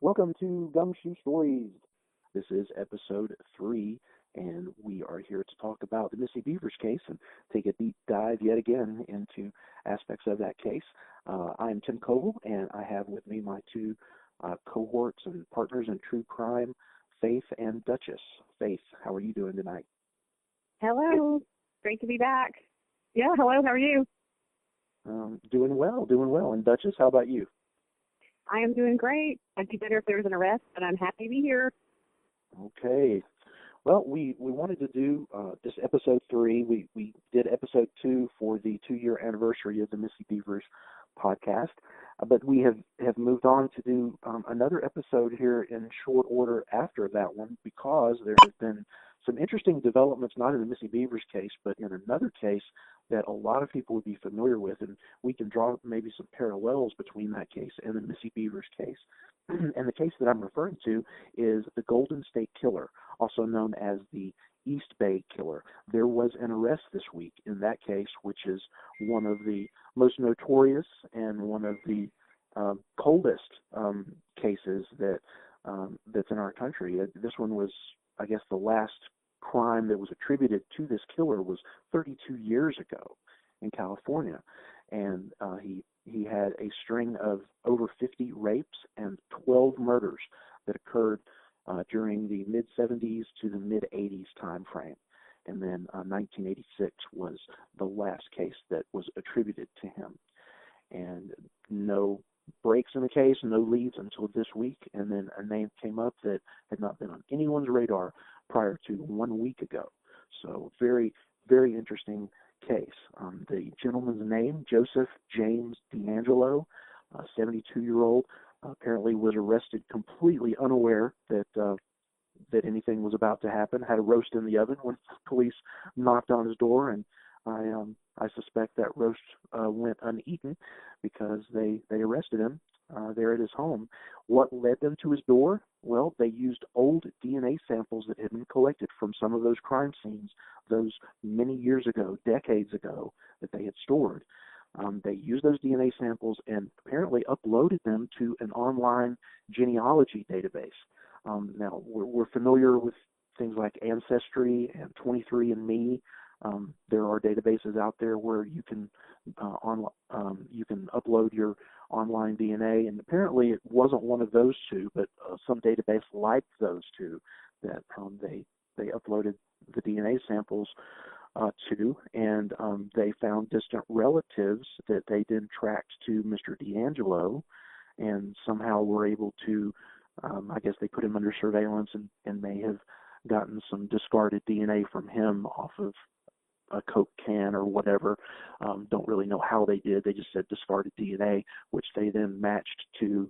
Welcome to Gumshoe Stories. This is episode 3, and we are here to talk about the Missy Bevers case and take a deep dive yet again into aspects of that case. I am Tim Koval, and I have with me my two cohorts and partners in true crime, Faith and Duchess. Faith, how are you doing tonight? Hello. Great to be back. Yeah, hello. How are you? Doing well. And Duchess, how about you? I am doing great. I'd be better if there was an arrest, but I'm happy to be here. Okay. Well, we wanted to do this episode 3. We did episode 2 for the 2-year anniversary of the Missy Bevers podcast, but we have moved on to do another episode here in short order after that one because there have been some interesting developments, not in the Missy Bevers case, but in another case that a lot of people would be familiar with, and we can draw maybe some parallels between that case and the Missy Bevers case. And the case that I'm referring to is the Golden State Killer, also known as the East Bay Killer. There was an arrest this week in that case, which is one of the most notorious and one of the coldest cases that's in our country. This one was, I guess, the last crime that was attributed to this killer was 32 years ago in California, and he had a string of over 50 rapes and 12 murders that occurred during the mid-70s to the mid-80s time frame. And then 1986 was the last case that was attributed to him. And no breaks in the case, no leads until this week, and then a name came up that had not been on anyone's radar prior to 1 week ago. So very, very interesting case. The gentleman's name, Joseph James D'Angelo, a 72-year-old, apparently was arrested completely unaware that anything was about to happen, had a roast in the oven when police knocked on his door, and I suspect that roast went uneaten because they arrested him there at his home. What led them to his door? Well, they used old DNA samples that had been collected from some of those crime scenes, those many years ago, decades ago, that they had stored. They used those DNA samples and apparently uploaded them to an online genealogy database. Now, we're familiar with things like Ancestry and 23andMe. There are databases out there where you can upload your online DNA, and apparently it wasn't one of those two, but some database like those two that they uploaded the DNA samples to, and they found distant relatives that they then tracked to Mr. D'Angelo, and somehow were able to, I guess they put him under surveillance and may have gotten some discarded DNA from him off of a Coke can or whatever. Don't really know how they did. They just said discarded DNA, which they then matched to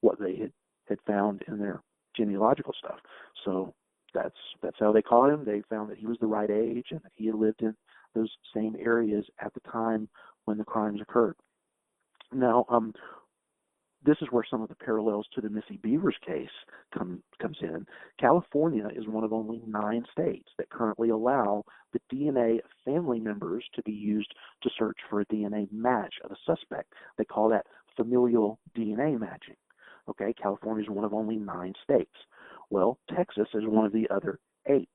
what they had found in their genealogical stuff. So that's how they caught him. They found that he was the right age and that he had lived in those same areas at the time when the crimes occurred. Now, this is where some of the parallels to the Missy Bevers case comes in. California is one of only 9 states that currently allow the DNA of family members to be used to search for a DNA match of a suspect. They call that familial DNA matching. Okay, California is one of only 9 states. Well, Texas is one of the other 8.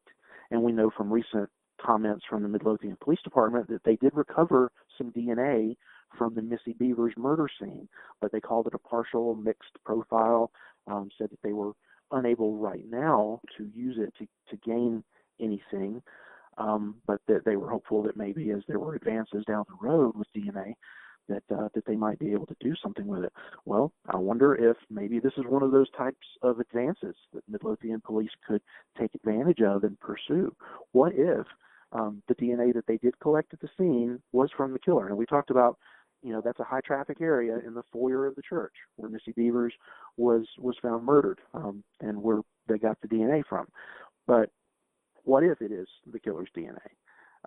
And we know from recent comments from the Midlothian Police Department that they did recover some DNA from the Missy Bevers murder scene, but they called it a partial mixed profile, said that they were unable right now to use it to gain anything, but that they were hopeful that maybe as there were advances down the road with DNA, that they might be able to do something with it. Well, I wonder if maybe this is one of those types of advances that Midlothian police could take advantage of and pursue. What if the DNA that they did collect at the scene was from the killer? And we talked about, that's a high traffic area in the foyer of the church where Missy Bevers was found murdered, and where they got the DNA from. But what if it is the killer's DNA?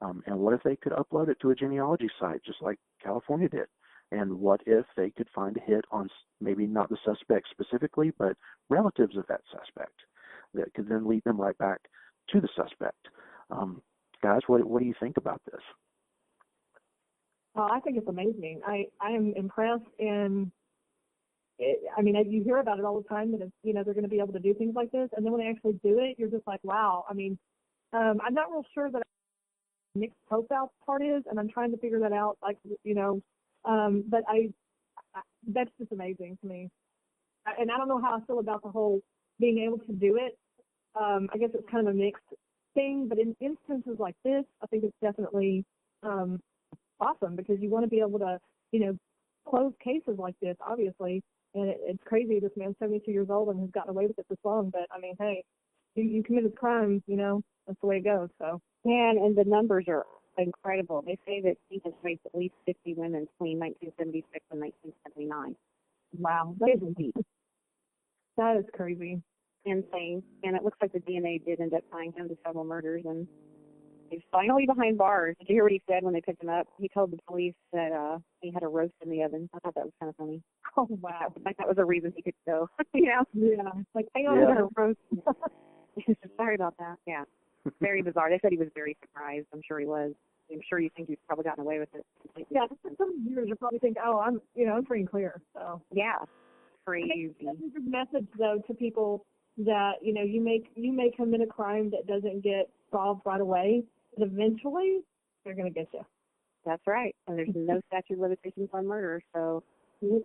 And what if they could upload it to a genealogy site just like California did? And what if they could find a hit on maybe not the suspect specifically, but relatives of that suspect that could then lead them right back to the suspect? Guys, what do you think about this? I think it's amazing. I am impressed in you hear about it all the time that it's, they're going to be able to do things like this, and then when they actually do it, you're just like, wow. I'm not real sure that mixed profile part is, and I'm trying to figure that out. But that's just amazing to me. And I don't know how I feel about the whole being able to do it. I guess it's kind of a mixed thing, but in instances like this, I think it's definitely awesome, because you want to be able to, close cases like this, obviously. And it's crazy. This man's 72 years old and has gotten away with it this long. But hey, you committed crimes, that's the way it goes. So. And the numbers are incredible. They say that he has raped at least 50 women between 1976 and 1979. Wow, that is crazy. Insane. And it looks like the DNA did end up tying him to several murders, and he's finally behind bars. Did you hear what he said when they picked him up? He told the police that he had a roast in the oven. I thought that was kind of funny. Oh, wow. Like that was a reason he could go. Yeah. Like, hang on, I got a roast. Sorry about that. Yeah. Very bizarre. They said he was very surprised. I'm sure he was. I'm sure you think he's probably gotten away with it completely. Yeah, some viewers will probably think, oh, I'm free and clear. So. Yeah. Crazy. That's a good message, though, to people that, you may commit a crime that doesn't get solved right away, but eventually they're going to get you. That's right. And there's no statute of limitations on murder, so which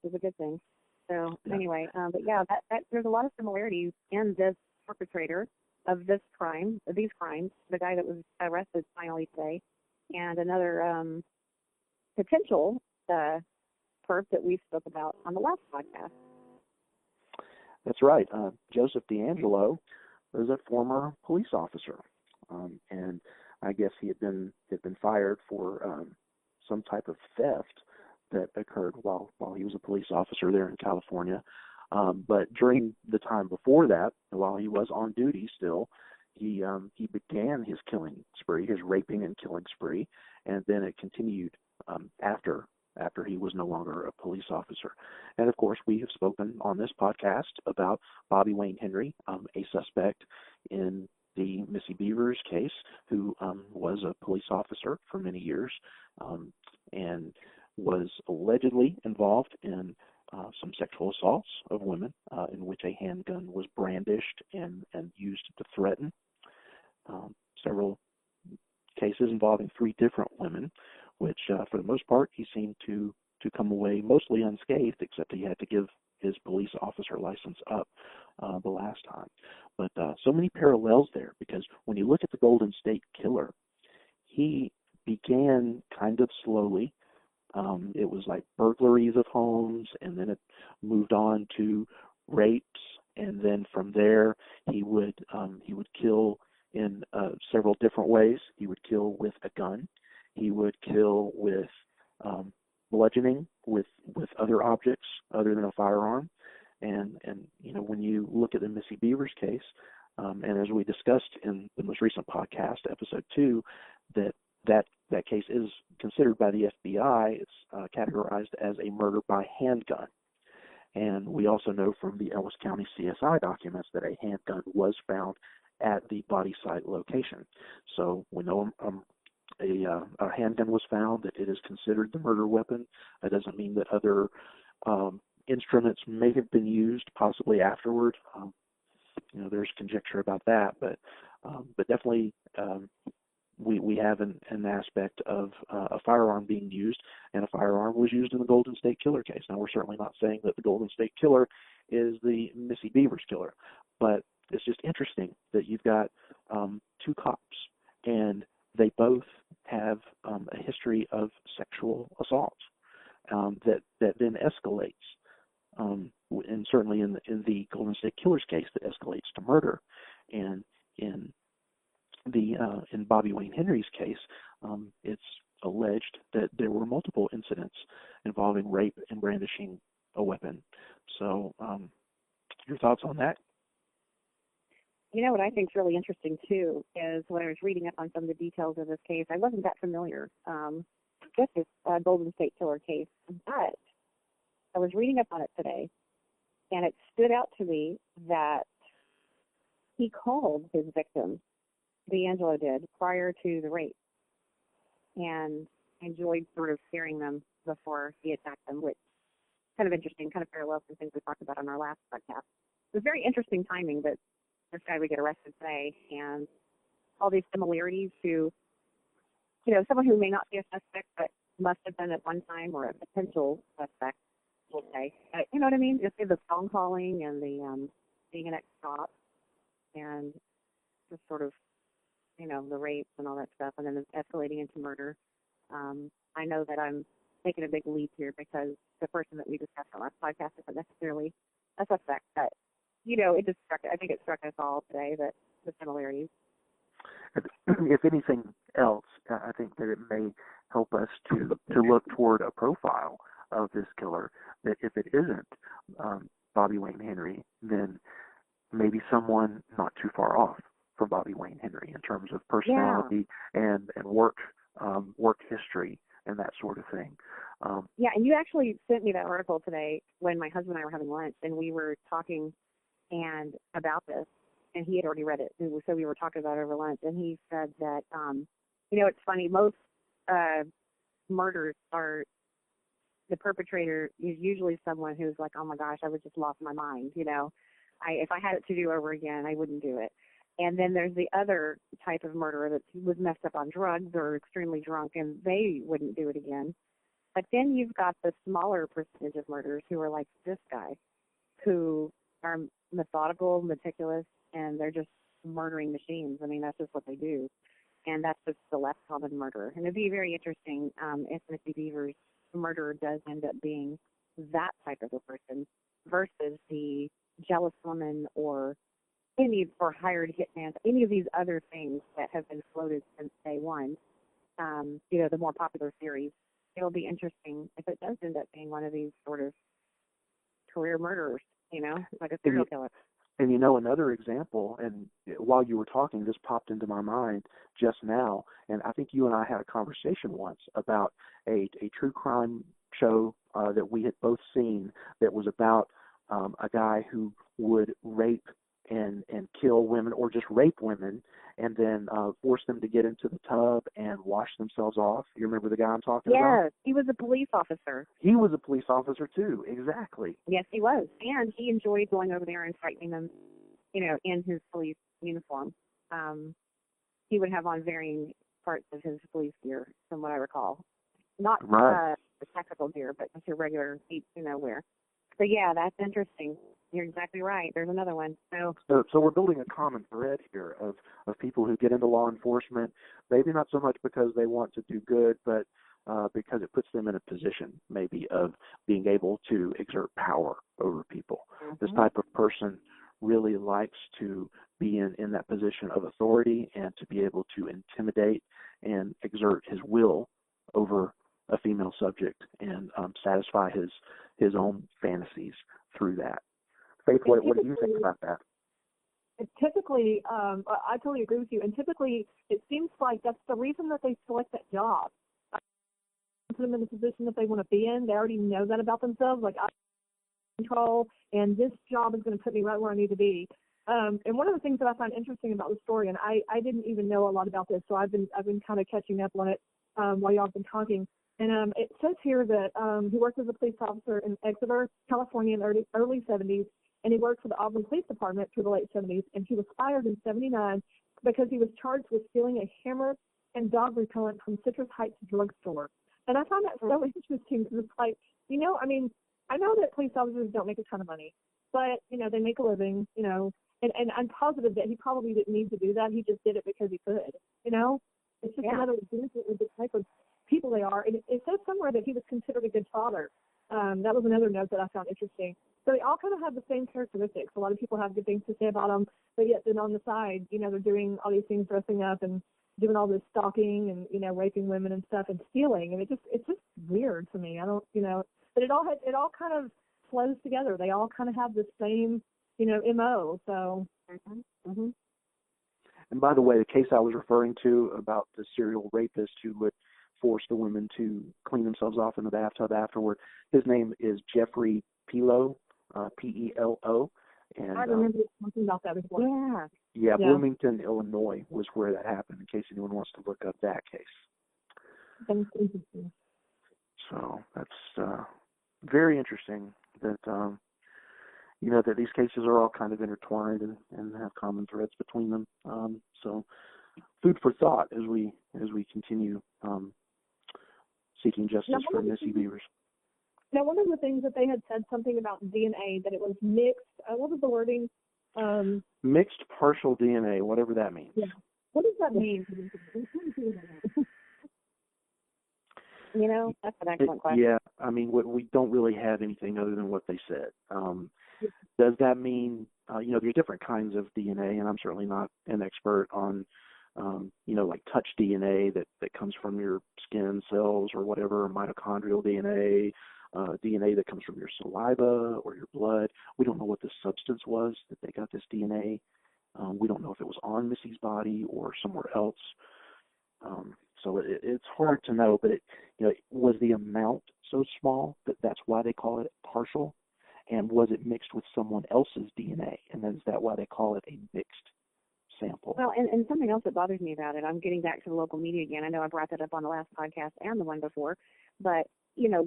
is a good thing. So anyway, but yeah, that there's a lot of similarities in this perpetrator of these crimes, the guy that was arrested finally today, and another potential perp that we spoke about on the last podcast. That's right. Joseph D'Angelo was a former police officer, and I guess he had been fired for some type of theft that occurred while he was a police officer there in California. But during the time before that, while he was on duty still, he began his killing spree, his raping and killing spree, and then it continued after he was no longer a police officer. And of course, we have spoken on this podcast about Bobby Wayne Henry, a suspect in the Missy Bevers case, who was a police officer for many years and was allegedly involved in some sexual assaults of women in which a handgun was brandished and used to threaten. Several cases involving 3 different women, which for the most part he seemed to come away mostly unscathed, except he had to give his police officer license up the last time. But so many parallels there, because when you look at the Golden State Killer, he began kind of slowly. It was like burglaries of homes, and then it moved on to rapes, and then from there he would kill in several different ways. He would kill with a gun. He would kill with bludgeoning, with other objects other than a firearm. And when you look at the Missy Bevers case, and as we discussed in the most recent podcast, episode 2, that case is considered by the FBI, it's categorized as a murder by handgun. And we also know from the Ellis County CSI documents that a handgun was found at the body site location. So we know a handgun was found, that it is considered the murder weapon. That doesn't mean that other instruments may have been used possibly afterward. There's conjecture about that, but definitely we have an aspect of a firearm being used, and a firearm was used in the Golden State Killer case. Now, we're certainly not saying that the Golden State Killer is the Missy Bevers killer, but it's just interesting that you've got 2 cops, and they both have a history of sexual assault that then escalates, and certainly in the Golden State Killer's case, that escalates to murder. And in Bobby Wayne Henry's case, it's alleged that there were multiple incidents involving rape and brandishing a weapon. So, your thoughts on that? What I think is really interesting, too, is when I was reading up on some of the details of this case, I wasn't that familiar with this Golden State Killer case, but I was reading up on it today, and it stood out to me that he called his victims, D'Angelo did, prior to the rape, and enjoyed sort of scaring them before he attacked them, which kind of interesting, kind of parallels to things we talked about on our last podcast. It was very interesting timing that this guy would get arrested today, and all these similarities to, someone who may not be a suspect but must have been at one time, or a potential suspect, we'll say. You know what I mean? Just the phone calling and the being an ex-cop, and just sort of, the rapes and all that stuff, and then escalating into murder. I know that I'm taking a big leap here because the person that we discussed on last podcast isn't necessarily a suspect, but, it just I think it struck us all today, that the similarities. If anything else, I think that it may help us to look toward a profile of this killer, that if it isn't Bobby Wayne Henry, then maybe someone not too far off from Bobby Wayne Henry in terms of personality and work history and that sort of thing. And you actually sent me that article today when my husband and I were having lunch, and we were talking and about this, and he had already read it, and so we were talking about it over lunch, and he said that, it's funny, most murders are, the perpetrator is usually someone who's like, oh my gosh, I was just lost my mind, if I had it to do over again, I wouldn't do it. And then there's the other type of murderer that was messed up on drugs or extremely drunk, and they wouldn't do it again. But then you've got the smaller percentage of murderers who are like this guy, who are methodical, meticulous, and they're just murdering machines. I mean, that's just what they do. And that's just the less common murderer. And it'd be very interesting if Missy Bevers' murderer does end up being that type of a person versus the jealous woman or hired hitman, any of these other things that have been floated since day one, the more popular theories. It'll be interesting if it does end up being one of these sort of career murderers, like a serial killer. And another example, and while you were talking, this popped into my mind just now, and I think you and I had a conversation once about a true crime show that we had both seen that was about a guy who would rape and kill women, or just rape women, and then force them to get into the tub and wash themselves off. You remember the guy I'm talking about? Yes, he was a police officer. He was a police officer too, exactly. Yes, he was. And he enjoyed going over there and frightening them, in his police uniform. He would have on varying parts of his police gear, from what I recall. Not the tactical gear, but just your regular, wear. So yeah, that's interesting. You're exactly right. There's another one. So we're building a common thread here of people who get into law enforcement, maybe not so much because they want to do good, but because it puts them in a position maybe of being able to exert power over people. Mm-hmm. This type of person really likes to be in that position of authority and to be able to intimidate and exert his will over a female subject and satisfy his own fantasies through that. Faith, what do you think about that? Typically, I totally agree with you. And typically, it seems like that's the reason that they select that job. Put them in the position that they want to be in. They already know that about themselves. Like, I'm in control, and this job is going to put me right where I need to be. And one of the things that I find interesting about the story, and I didn't even know a lot about this, so I've been kind of catching up on it while y'all have been talking. And it says here that he worked as a police officer in Exeter, California in the early 70s, and he worked for the Auburn Police Department through the late 70s, and he was fired in 79 because he was charged with stealing a hammer and dog repellent from Citrus Heights drugstore. And I found that so interesting because it's like, I know that police officers don't make a ton of money, but, they make a living, and I'm positive that he probably didn't need to do that. He just did it because he could, It's just another example of the type of people they are. And it says somewhere that he was considered a good father. That was another note that I found interesting. So they all kind of have the same characteristics. A lot of people have good things to say about them, but yet then on the side, they're doing all these things, dressing up and doing all this stalking and, raping women and stuff and stealing. And it's just weird to me. I don't, but it all kind of flows together. They all kind of have the same, MO. So. Mm-hmm. And by the way, the case I was referring to about the serial rapist who would force the women to clean themselves off in the bathtub afterward, his name is Jeffrey Pelo, P-E-L-O. And, I remember talking about that before. Yeah, Bloomington, Illinois was where that happened, in case anyone wants to look up that case. That's interesting. So that's very interesting that that these cases are all kind of intertwined and have common threads between them. So food for thought as we continue seeking justice for Missy Bevers. Now, one of the things that they had said something about DNA, that it was mixed. What was the wording? Mixed partial DNA, whatever that means. Yeah. What does that mean? That's an excellent question. Yeah, I mean, we don't really have anything other than what they said. Does that mean, there's different kinds of DNA, and I'm certainly not an expert on, like touch DNA that comes from your skin cells or whatever, mitochondrial DNA, DNA that comes from your saliva or your blood. We don't know what the substance was that they got this DNA. We don't know if it was on Missy's body or somewhere else. So it's hard to know, but was the amount so small that that's why they call it partial? And was it mixed with someone else's DNA? And is that why they call it a mixed sample? Well, and something else that bothers me about it, I'm getting back to the local media again. I know I brought that up on the last podcast and the one before, but,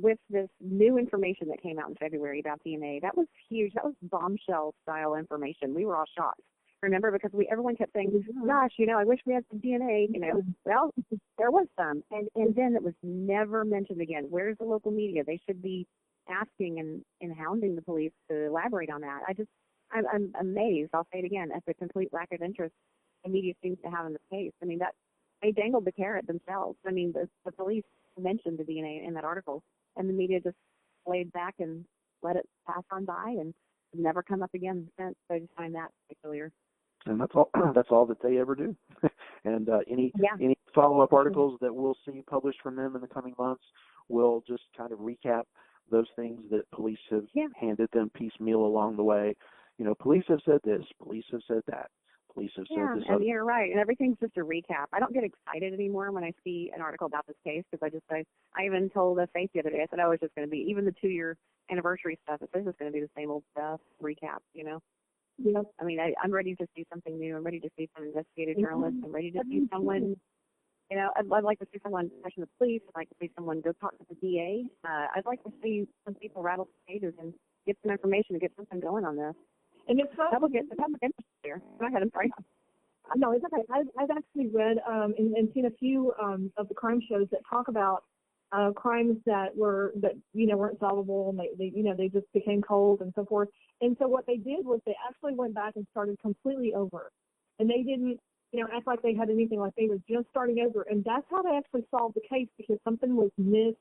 with this new information that came out in February about DNA, that was huge. That was bombshell-style information. We were all shocked. Remember, because everyone kept saying, gosh, I wish we had some DNA, Well, there was some. And then it was never mentioned again. Where's the local media? They should be asking and hounding the police to elaborate on that. I'm amazed, I'll say it again, at the complete lack of interest the media seems to have in the case. I mean, that they dangled the carrot themselves. I mean, the police mentioned the DNA in that article, and the media just laid back and let it pass on by and never come up again since. So I just find that peculiar. And that's all. That's all that they ever do. And any follow-up articles that we'll see published from them in the coming months will just kind of recap those things that police have handed them piecemeal along the way. Police have said this. Police have said that. Police have said this. And you're right. And everything's just a recap. I don't get excited anymore when I see an article about this case because I even told Faith the other day. I said, it's just going to be even the 2-year anniversary stuff. It's just going to be the same old stuff recap. Yeah. I mean, I'm ready to see something new. I'm ready to see some investigative journalists. I'm ready to see someone, I'd like to see someone question the police. I'd like to see someone go talk to the DA. I'd like to see some people rattle the pages and get some information and get something going on this. And it's not the public interest here. Go ahead, I'm sorry. No, it's okay. I've actually read and seen a few of the crime shows that talk about crimes that weren't solvable, and they just became cold and so forth. And so what they did was they actually went back and started completely over, and they didn't act like they had anything, like they were just starting over. And that's how they actually solved the case, because something was missed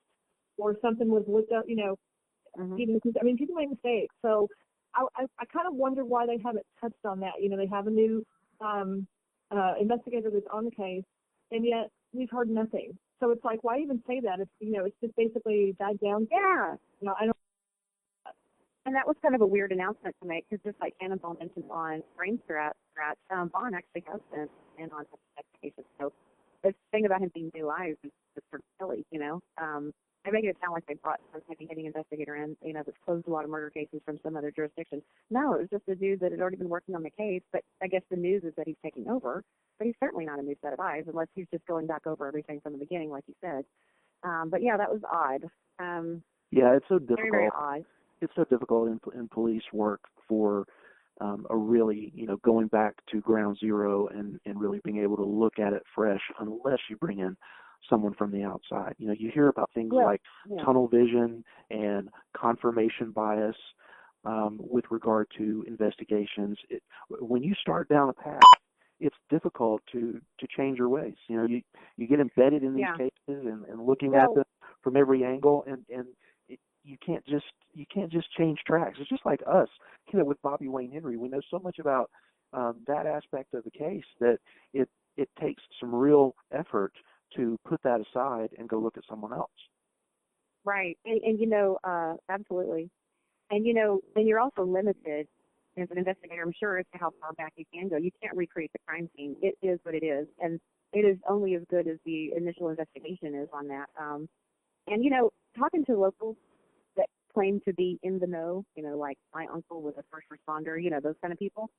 or something was looked up. People make mistakes. So I kind of wonder why they haven't touched on that. They have a new investigator that's on the case, and yet we've heard nothing. So it's like, why even say that? It's just basically died down. Yeah. I don't. And that was kind of a weird announcement to make, because just like Annabelle mentioned on Brain Strat, Vaughn actually has been in on investigation. So the thing about him being new eyes is just sort of silly, I make it sound like they brought some heavy-hitting investigator in, that's closed a lot of murder cases from some other jurisdiction. No, it was just a dude that had already been working on the case, but I guess the news is that he's taking over, but he's certainly not a new set of eyes, unless he's just going back over everything from the beginning, like you said. But yeah, that was odd. It's so difficult. Very, very odd. It's so difficult in police work for a really, going back to ground zero and really being able to look at it fresh, unless you bring in someone from the outside. You hear about things like tunnel vision and confirmation bias with regard to investigations. When you start down a path, it's difficult to change your ways. You get embedded in these cases and looking at them from every angle, and you can't just change tracks. It's just like us, with Bobby Wayne Henry. We know so much about that aspect of the case that it takes some real effort to put that aside and go look at someone else. Right. And absolutely. And, then you're also limited as an investigator, I'm sure, as to how far back you can go. You can't recreate the crime scene. It is what it is. And it is only as good as the initial investigation is on that. And, talking to locals that claim to be in the know, like my uncle was a first responder, those kind of people,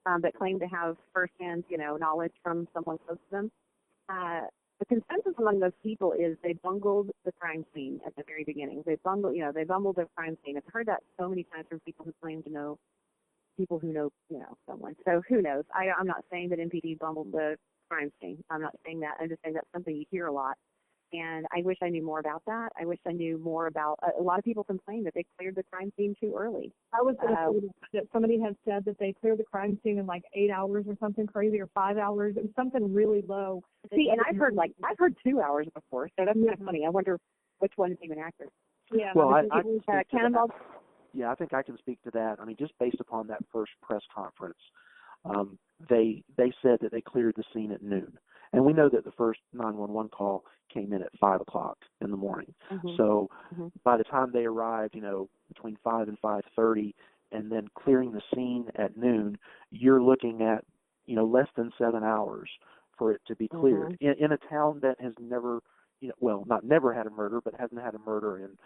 that claim to have firsthand, knowledge from someone close to them. the consensus among those people is they bungled the crime scene at the very beginning. They bungled the crime scene. I've heard that so many times from people who claim to know people who know, someone. So who knows? I'm not saying that MPD bungled the crime scene. I'm not saying that. I'm just saying that's something you hear a lot. And I wish I knew more about that. I wish I knew more about, a lot of people complain that they cleared the crime scene too early. I was going to say that somebody had said that they cleared the crime scene in like 8 hours or something crazy, or 5 hours. It was something really low. See, and I've heard 2 hours before, so that's kind of funny. I wonder which one is even accurate. Yeah. Well, Cannonball. Yeah, I think I can speak to that. I mean, just based upon that first press conference, they said that they cleared the scene at noon. And we know that the first 911 call came in at 5 o'clock in the morning. Mm-hmm. So by the time they arrived, between 5 and 5:30, and then clearing the scene at noon, you're looking at, less than 7 hours for it to be cleared in a town that has never, not never had a murder, but hasn't had a murder in,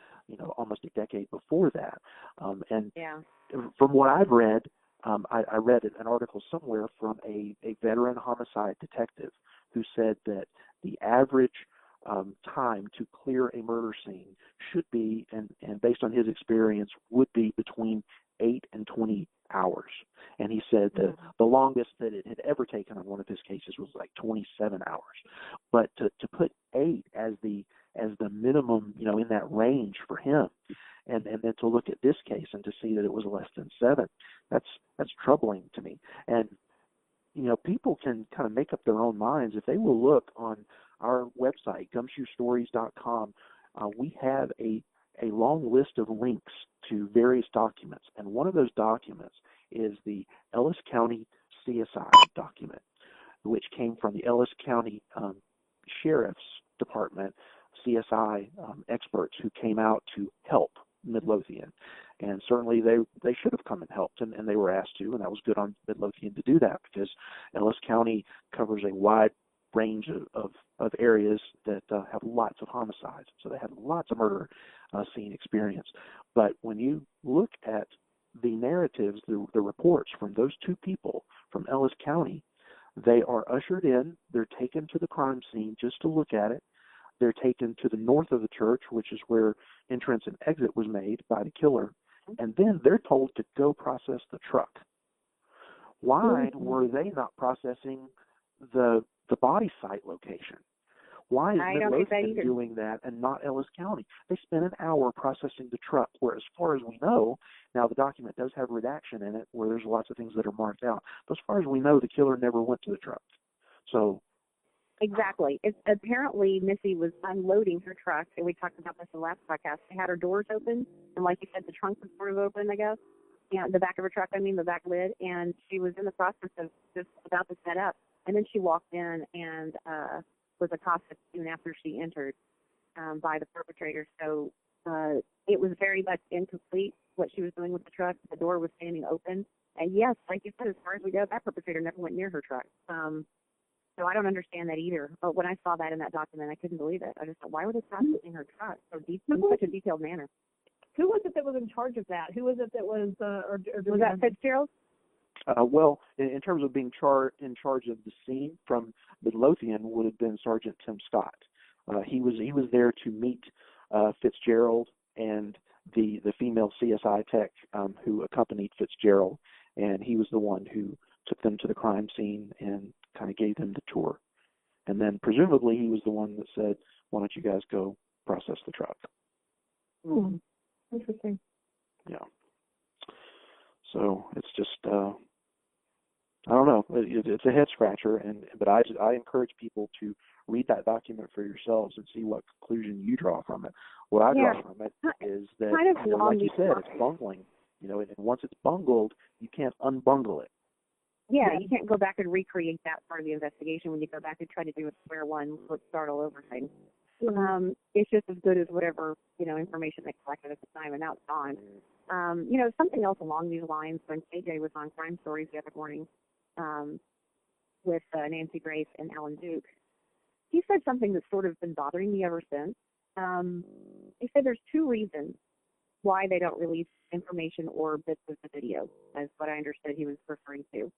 almost a decade before that. From what I've read, I read an article somewhere from a veteran homicide detective who said that the average time to clear a murder scene should be, and based on his experience, would be between 8 and 20 hours. And he said that the longest that it had ever taken on one of his cases was like 27 hours. But to put 8 as the minimum, in that range for him, and then to look at this case and to see that it was less than 7, that's troubling to me. And people can kind of make up their own minds. If they will look on our website, gumshoestories.com, we have a long list of links to various documents. And one of those documents is the Ellis County CSI document, which came from the Ellis County Sheriff's Department, CSI experts who came out to help Midlothian. And certainly they should have come and helped, and they were asked to, and that was good on Midlothian to do that, because Ellis County covers a wide range of areas that have lots of homicides. So they have lots of murder scene experience. But when you look at the narratives, the reports from those two people from Ellis County, they are ushered in, they're taken to the crime scene just to look at it. They're taken to the north of the church, which is where entrance and exit was made by the killer, and then they're told to go process the truck. Why were they not processing the body site location? Why is Midlothian doing that and not Ellis County? They spent an hour processing the truck, where as far as we know, now the document does have redaction in it where there's lots of things that are marked out, but as far as we know, the killer never went to the truck. So exactly. Apparently, Missy was unloading her truck, and we talked about this in the last podcast. She had her doors open, and like you said, the trunk was sort of open, I guess. The back of her truck, the back lid, and she was in the process of just about to set up. And then she walked in and was accosted soon after she entered by the perpetrator. So it was very much incomplete what she was doing with the truck. The door was standing open. And yes, like you said, as far as we go, that perpetrator never went near her truck. So I don't understand that either. But when I saw that in that document, I couldn't believe it. I just thought, why would they processing her truck in such a detailed manner? Who was it that was in charge of that? Who was it that was, was that Fitzgerald? Well, in terms of being in charge of the scene from Midlothian would have been Sergeant Tim Scott. He was there to meet Fitzgerald and the female CSI tech who accompanied Fitzgerald, and he was the one who took them to the crime scene and kind of gave them the tour. And then presumably he was the one that said, "Why don't you guys go process the truck?" Interesting. Yeah. So it's just, I don't know. It's a head scratcher, but I encourage people to read that document for yourselves and see what conclusion you draw from it. What I draw from it is that, like you said, it's bungling. And once it's bungled, you can't unbungle it. Yeah, you can't go back and recreate that part of the investigation when you go back and try to do a square one, let's start all over thing. It's just as good as whatever, information they collected at the time, and now it's gone. Something else along these lines, when KJ was on Crime Stories the other morning with Nancy Grace and Alan Duke, he said something that's sort of been bothering me ever since. He said there's 2 reasons why they don't release information or bits of the video, as what I understood he was referring to.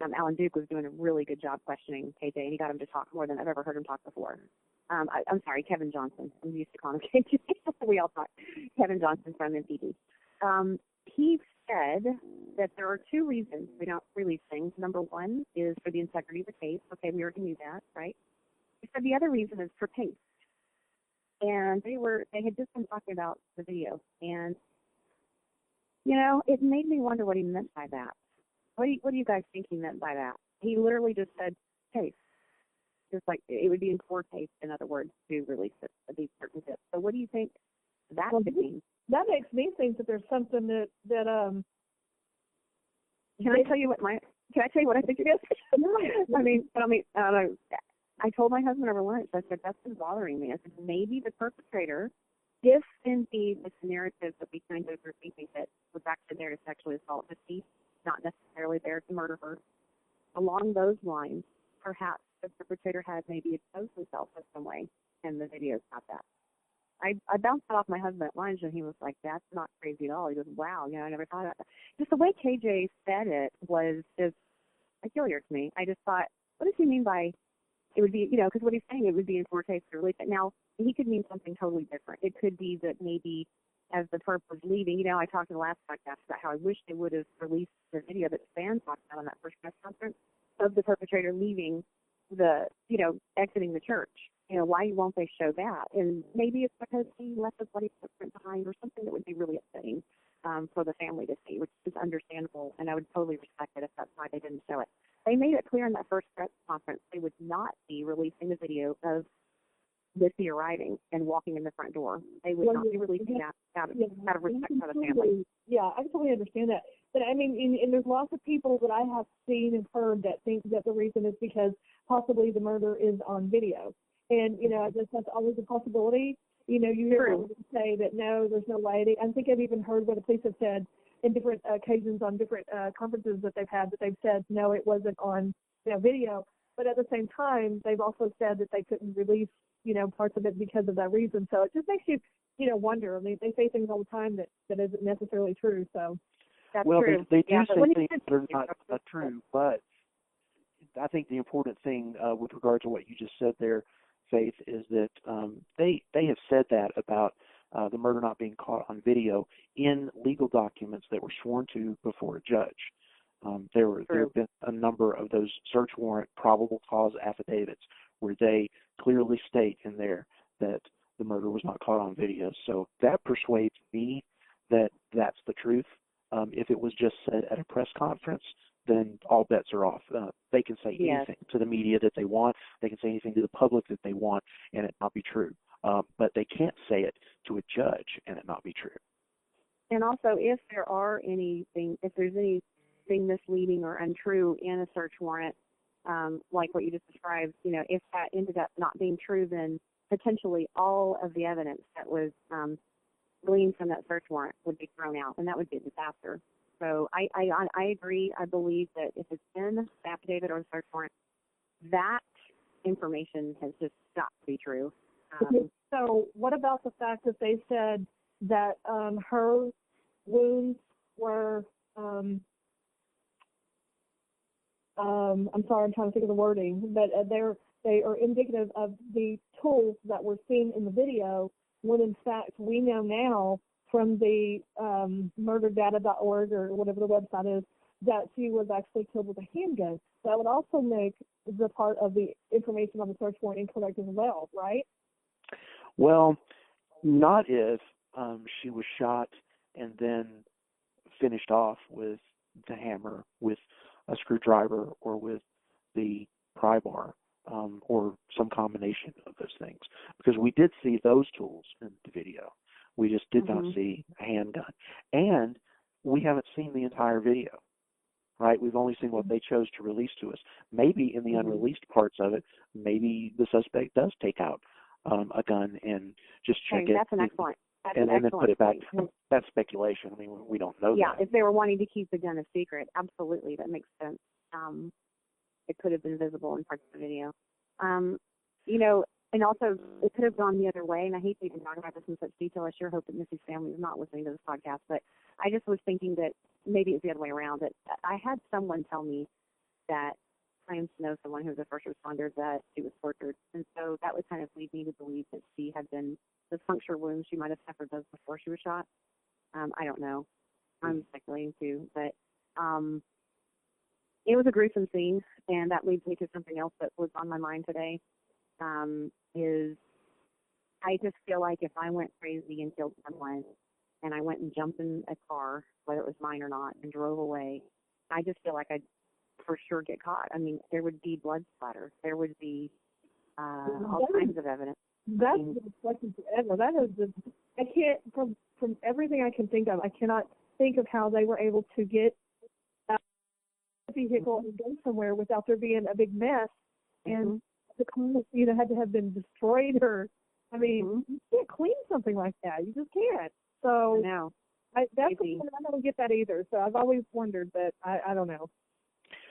Alan Duke was doing a really good job questioning KJ, and he got him to talk more than I've ever heard him talk before. I'm sorry, Kevin Johnson. I'm used to calling him KJ. We all talk. Kevin Johnson from MPD. He said that there are two reasons we don't release things. Number one is for the integrity of the case. Okay, we already knew that, right? He said the other reason is for pace. And they had just been talking about the video, and it made me wonder what he meant by that. What do you guys think he meant by that? He literally just said pace, just like it would be in poor taste, in other words, to release these certain tips. So what do you think that could mean? That makes me think that there's something that Can I tell you what I think it is? I told my husband over lunch, I said, that's been bothering me. I said, maybe the perpetrator, if indeed this narrative that we kind of are thinking that was actually there to sexually assault Missy, not necessarily there to murder her, along those lines, perhaps the perpetrator had maybe exposed himself in some way, and the video's not that. I bounced that off my husband at lunch, and he was like, that's not crazy at all. He goes, wow, I never thought about that. Just the way KJ said it was just peculiar to me. I just thought, what does he mean by it would be, because what he's saying, it would be in poor taste to release it. Now, he could mean something totally different. It could be that maybe as the perp was leaving, I talked in the last podcast about how I wish they would have released the video that Stan talked about on that first press conference of the perpetrator leaving exiting the church. Why won't they show that? And maybe it's because he left a bloody footprint behind or something that would be really upsetting for the family to see, which is understandable, and I would totally respect it if that's why they didn't show it. They made it clear in that first press conference they would not be releasing the video of Missy arriving and walking in the front door. They would not be releasing that out of respect for the family. Yeah, I totally understand that. But I mean, and there's lots of people that I have seen and heard that think that the reason is because possibly the murder is on video. And, I guess that's always a possibility. You hear people say that, no, there's no way. I think I've even heard what the police have said in different occasions on different conferences that they've had, that they've said, no, it wasn't on video. But at the same time, they've also said that they couldn't release, parts of it because of that reason. So it just makes you, wonder. I mean, they say things all the time that isn't necessarily true. So that's true. They do say things that are not true. But I think the important thing with regard to what you just said there, Faith, is that they have said that about the murder not being caught on video in legal documents that were sworn to before a judge. There have been a number of those search warrant probable cause affidavits where they clearly state in there that the murder was not caught on video. So that persuades me that that's the truth. If it was just said at a press conference, then all bets are off. They can say anything to the media that they want. They can say anything to the public that they want and it not be true. But they can't say it to a judge and it not be true. And also, if there's anything misleading or untrue in a search warrant, like what you just described, if that ended up not being true, then potentially all of the evidence that was gleaned from that search warrant would be thrown out, and that would be a disaster. So I agree. I believe that if it's in the affidavit or the search warrant, that information has just got to be true. So what about the fact that they said that her wounds were, I'm sorry, I'm trying to think of the wording, but they are indicative of the tools that were seen in the video, when in fact we know now from the murderdata.org or whatever the website is, that she was actually killed with a handgun. That would also make the part of the information on the search warrant incorrect as well, right? Well, not if she was shot and then finished off with the hammer, with a screwdriver, or with the pry bar, or some combination of those things. Because we did see those tools in the video. We just did not see a handgun. And we haven't seen the entire video, right? We've only seen what they chose to release to us. Maybe in the unreleased parts of it, maybe the suspect does take out a gun and just check it. That's an excellent. And then put it back. That's speculation. I mean, we don't know that. Yeah, if they were wanting to keep the gun a secret, absolutely, that makes sense. It could have been visible in parts of the video. And also, it could have gone the other way, and I hate to even talk about this in such detail. I sure hope that Missy's family is not listening to this podcast, but I just was thinking that maybe it's the other way around. That I had someone tell me that claims to know someone who was a first responder that she was tortured. And so that would kind of lead me to believe that she had been, the puncture wounds she might have suffered those before she was shot. I don't know. I'm speculating too, but it was a gruesome scene, and that leads me to something else that was on my mind today, is I just feel like if I went crazy and killed someone and I went and jumped in a car, whether it was mine or not, and drove away, I just feel like I'd for sure get caught. I mean, there would be blood splatter. There would be all kinds of evidence. That's the question forever. That is the, I can't, from everything I can think of, I cannot think of how they were able to get out of the vehicle and go somewhere without there being a big mess. And the car, you know, had to have been destroyed, or, I mean, you can't clean something like that. You just can't. So No. That's the point. I don't get that either. So I've always wondered, but I don't know.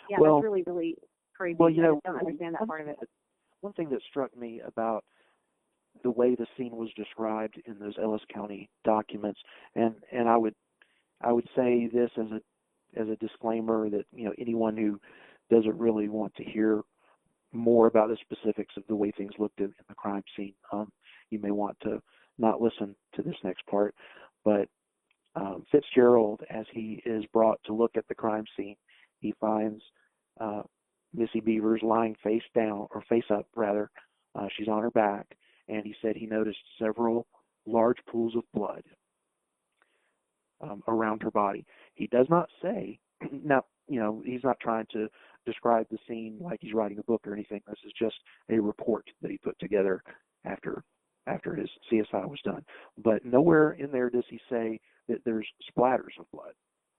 Yeah, well, that's really, really crazy. Well, you know, I don't understand that part of it. One thing that struck me about the way the scene was described in those Ellis County documents, and I would say this as a disclaimer that, you know, anyone who doesn't really want to hear more about the specifics of the way things looked in the crime scene, you may want to not listen to this next part. But Fitzgerald, as he is brought to look at the crime scene, he finds Missy Bevers lying face down, or face up rather. She's on her back, and he said he noticed several large pools of blood around her body. He does not say, now, you know, he's not trying to describe the scene like he's writing a book or anything. This is just a report that he put together after his CSI was done. But nowhere in there does he say that there's splatters of blood,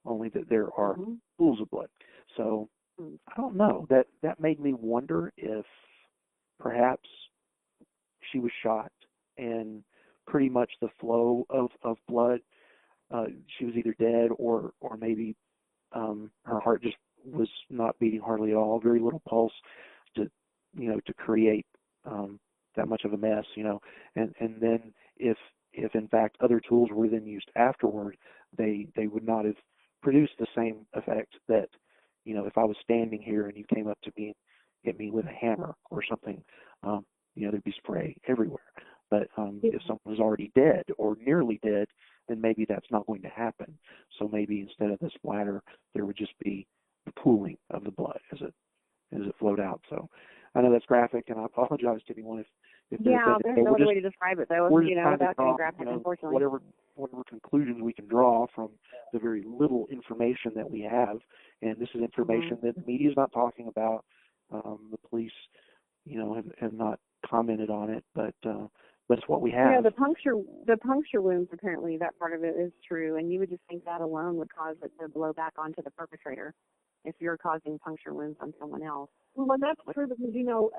only that there are pools of blood. So I don't know. That made me wonder if perhaps she was shot and pretty much the flow of blood, she was either dead or maybe her heart just was not beating hardly at all, very little pulse to create that much of a mess, you know. And then if in fact other tools were then used afterward, they would not have produced the same effect that, you know, if I was standing here and you came up to me and hit me with a hammer or something, you know, there'd be spray everywhere. But if someone was already dead or nearly dead, then maybe that's not going to happen. So maybe instead of the splatter, there would just be the pooling of the blood as it flowed out. So I know that's graphic, and I apologize to anyone if there's no other way to describe it, though. You know, without getting graphic, unfortunately. Whatever conclusions we can draw from the very little information that we have, and this is information that the media is not talking about. The police, you know, have not commented on it, but it's what we have. Yeah, the puncture wounds, apparently that part of it is true, and you would just think that alone would cause it to blow back onto the perpetrator if you're causing puncture wounds on someone else. Well, and that's true because, you know,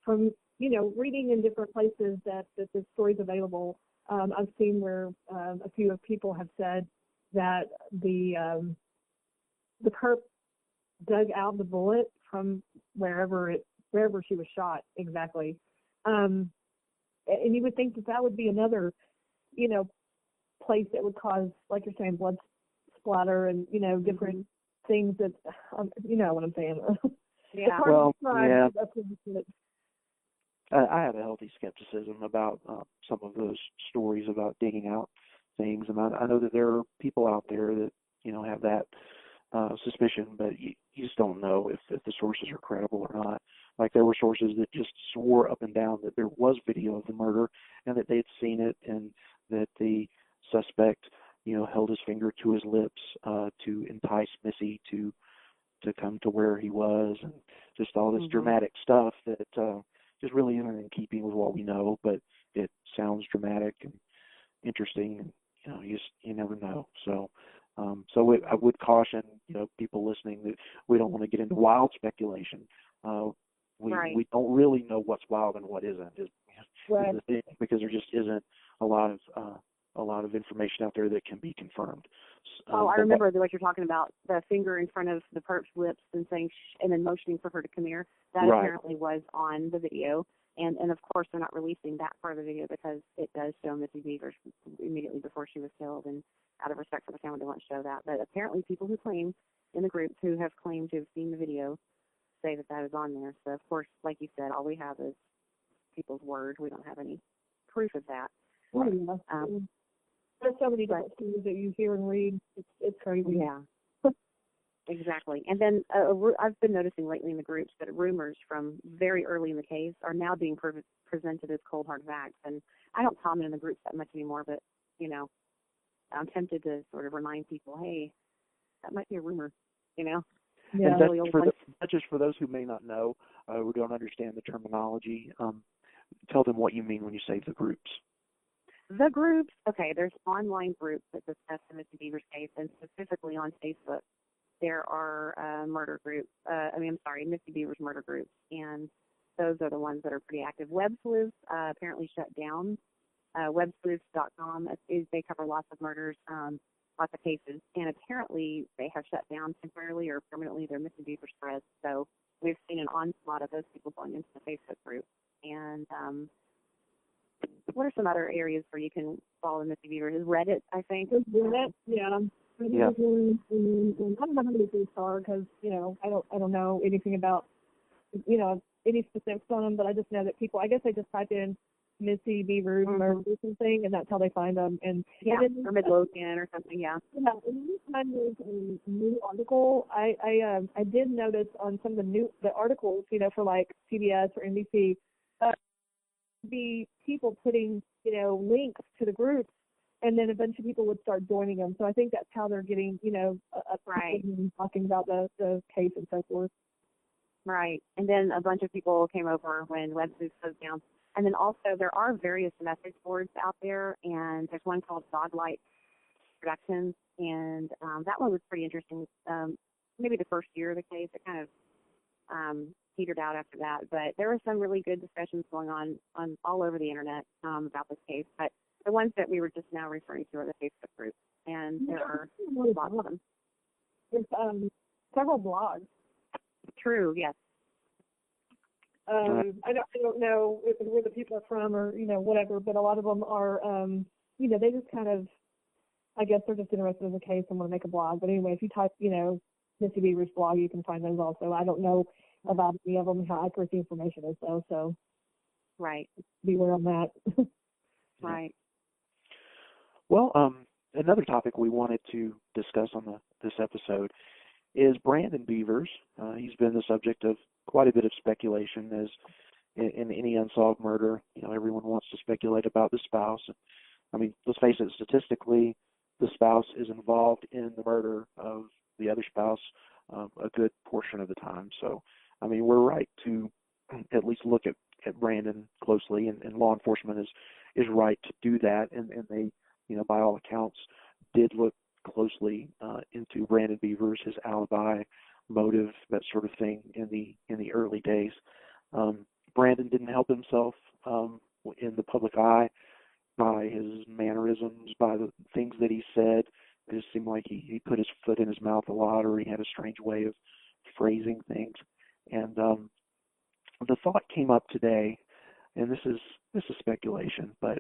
from, you know, reading in different places that the story's available, I've seen where a few people have said that the perp dug out the bullet from wherever she was shot exactly. And you would think that would be another, you know, place that would cause, like you're saying, blood splatter and, you know, different things that, you know what I'm saying. Yeah. Well, yeah. I have a healthy skepticism about some of those stories about digging out things, and I know that there are people out there that, you know, have that suspicion, but you just don't know if the sources are credible or not. Like, there were sources that just swore up and down that there was video of the murder and that they had seen it, and that the suspect, you know, held his finger to his lips to entice Missy to come to where he was, and just all this dramatic stuff that just really isn't in keeping with what we know, but it sounds dramatic and interesting, and, you know, you never know. So I would caution, you know, people listening that we don't want to get into wild speculation. We don't really know what's wild and what isn't, is the thing, because there just isn't a lot of information out there that can be confirmed. I remember what you're talking about, the finger in front of the perp's lips and saying, and then motioning for her to come here. That apparently was on the video. And of course, they're not releasing that part of the video because it does show Missy Bevers immediately before she was killed. And out of respect for the family, they won't show that. But apparently people who claim in the groups who have claimed to have seen the video say that is on there. So, of course, like you said, all we have is people's word. We don't have any proof of that. Right. There's so many different things that you hear and read. It's crazy. Yeah. Exactly. And then I've been noticing lately in the groups that rumors from very early in the case are now being presented as cold hard facts. And I don't comment in the groups that much anymore, but, you know, I'm tempted to sort of remind people, hey, that might be a rumor, you know. Yeah. And just for those who may not know, who don't understand the terminology, tell them what you mean when you say the groups. The groups, okay, there's online groups that discuss the Missy Bevers case, and specifically on Facebook, there are murder groups, Missy Bevers murder groups, and those are the ones that are pretty active. Web sleuths apparently shut down. Websleuths.com, they cover lots of murders, lots of cases, and apparently they have shut down temporarily or permanently their Missy Bevers threads. So we've seen an onslaught of those people going into the Facebook group. And what are some other areas where you can follow the Missy Bevers? Is Reddit, I think? Reddit, yeah. Yeah. I don't know how many groups are because, you know, I don't know anything about, you know, any specifics on them, but I just know that people, I guess they just type in Missy Bevers or something, and that's how they find them. And or Midlothian or something, yeah. Yeah, and anytime there's a new article, I did notice on some of the articles, you know, for like CBS or NBC, be people putting, you know, links to the groups, and then a bunch of people would start joining them. So I think that's how they're getting, you know, right, talking about the case and so forth. Right, and then a bunch of people came over when WebSleuth closed down. And then also there are various message boards out there, and there's one called Doglight Productions, and that one was pretty interesting. Maybe the first year of the case, it kind of petered out after that. But there were some really good discussions going on all over the internet about this case. But the ones that we were just now referring to are the Facebook groups, and there are lots of them. There's several blogs. True, yes. I don't know where the people are from or, you know, whatever, but a lot of them are, you know, they just kind of, I guess they're just interested in the case and want to make a blog. But anyway, if you type, you know, Missy Bevers blog, you can find those also. I don't know about any of them, how accurate the information is, though, so right, beware on that. Right. Well, another topic we wanted to discuss on this episode is Brandon Bevers. He's been the subject of quite a bit of speculation, as in any unsolved murder. You know, everyone wants to speculate about the spouse. I mean, let's face it, statistically, the spouse is involved in the murder of the other spouse a good portion of the time. So, I mean, we're right to at least look at Brandon closely, and law enforcement is right to do that. And they, you know, by all accounts, did look closely into Brandon Bevers, his alibi, motive, that sort of thing in the early days. Brandon didn't help himself in the public eye by his mannerisms, by the things that he said. It just seemed like he put his foot in his mouth a lot, or he had a strange way of phrasing things. And the thought came up today, and this is speculation, but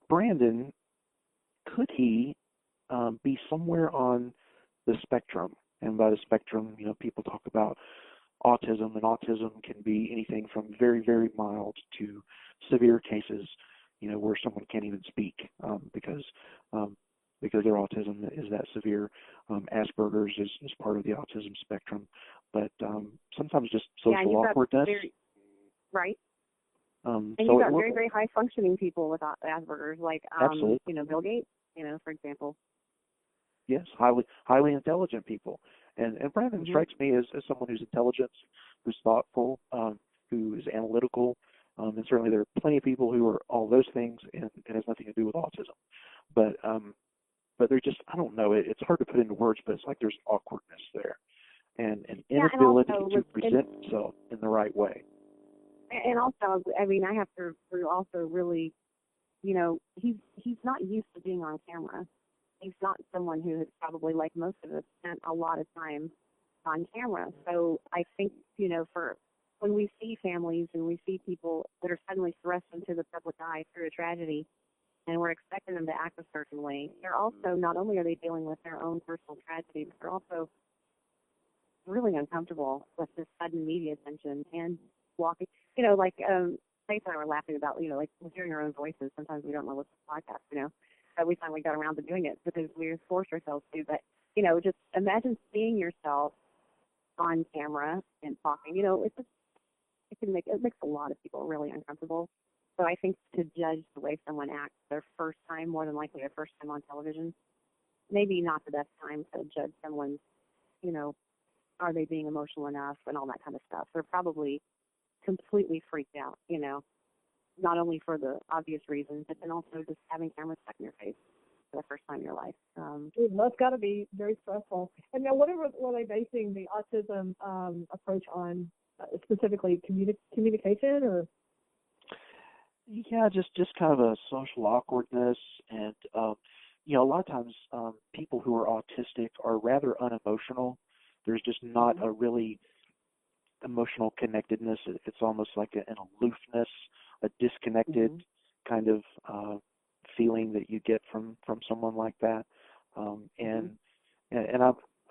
Brandon, could he be somewhere on the spectrum? And by the spectrum, you know, people talk about autism, and autism can be anything from very, very mild to severe cases, you know, where someone can't even speak because their autism is that severe. Asperger's is part of the autism spectrum, but sometimes just social awkwardness. Right. And you've got very, very high functioning people with Asperger's, like you know, Bill Gates, you know, for example. Yes, highly intelligent people, and Brandon strikes me as someone who's intelligent, who's thoughtful, who is analytical, and certainly there are plenty of people who are all those things, and it has nothing to do with autism. But they're just, I don't know, it's hard to put into words, but it's like there's awkwardness there, and an inability to present himself in the right way. And also, I mean, I have to also really, you know, he's not used to being on camera. He's not someone who has probably, like most of us, spent a lot of time on camera. So I think, you know, for when we see families and we see people that are suddenly thrust into the public eye through a tragedy, and we're expecting them to act a certain way, they're also, not only are they dealing with their own personal tragedy, but they're also really uncomfortable with this sudden media attention and walking, like Faith and I were laughing about, like hearing our own voices. Sometimes we don't know what's a podcast, but we finally got around to doing it because we forced ourselves to. But, just imagine seeing yourself on camera and talking. It makes a lot of people really uncomfortable. So I think to judge the way someone acts their first time, more than likely their first time on television, maybe not the best time to judge someone's, are they being emotional enough and all that kind of stuff. They're probably completely freaked out, not only for the obvious reasons, but then also just having cameras stuck in your face for the first time in your life. That's got to be very stressful. And now, whatever were they basing the autism approach on, specifically communication, or? Yeah, just kind of a social awkwardness, and a lot of times people who are autistic are rather unemotional. There's just not a really emotional connectedness. It's almost like an aloofness, a disconnected kind of feeling that you get from someone like that. And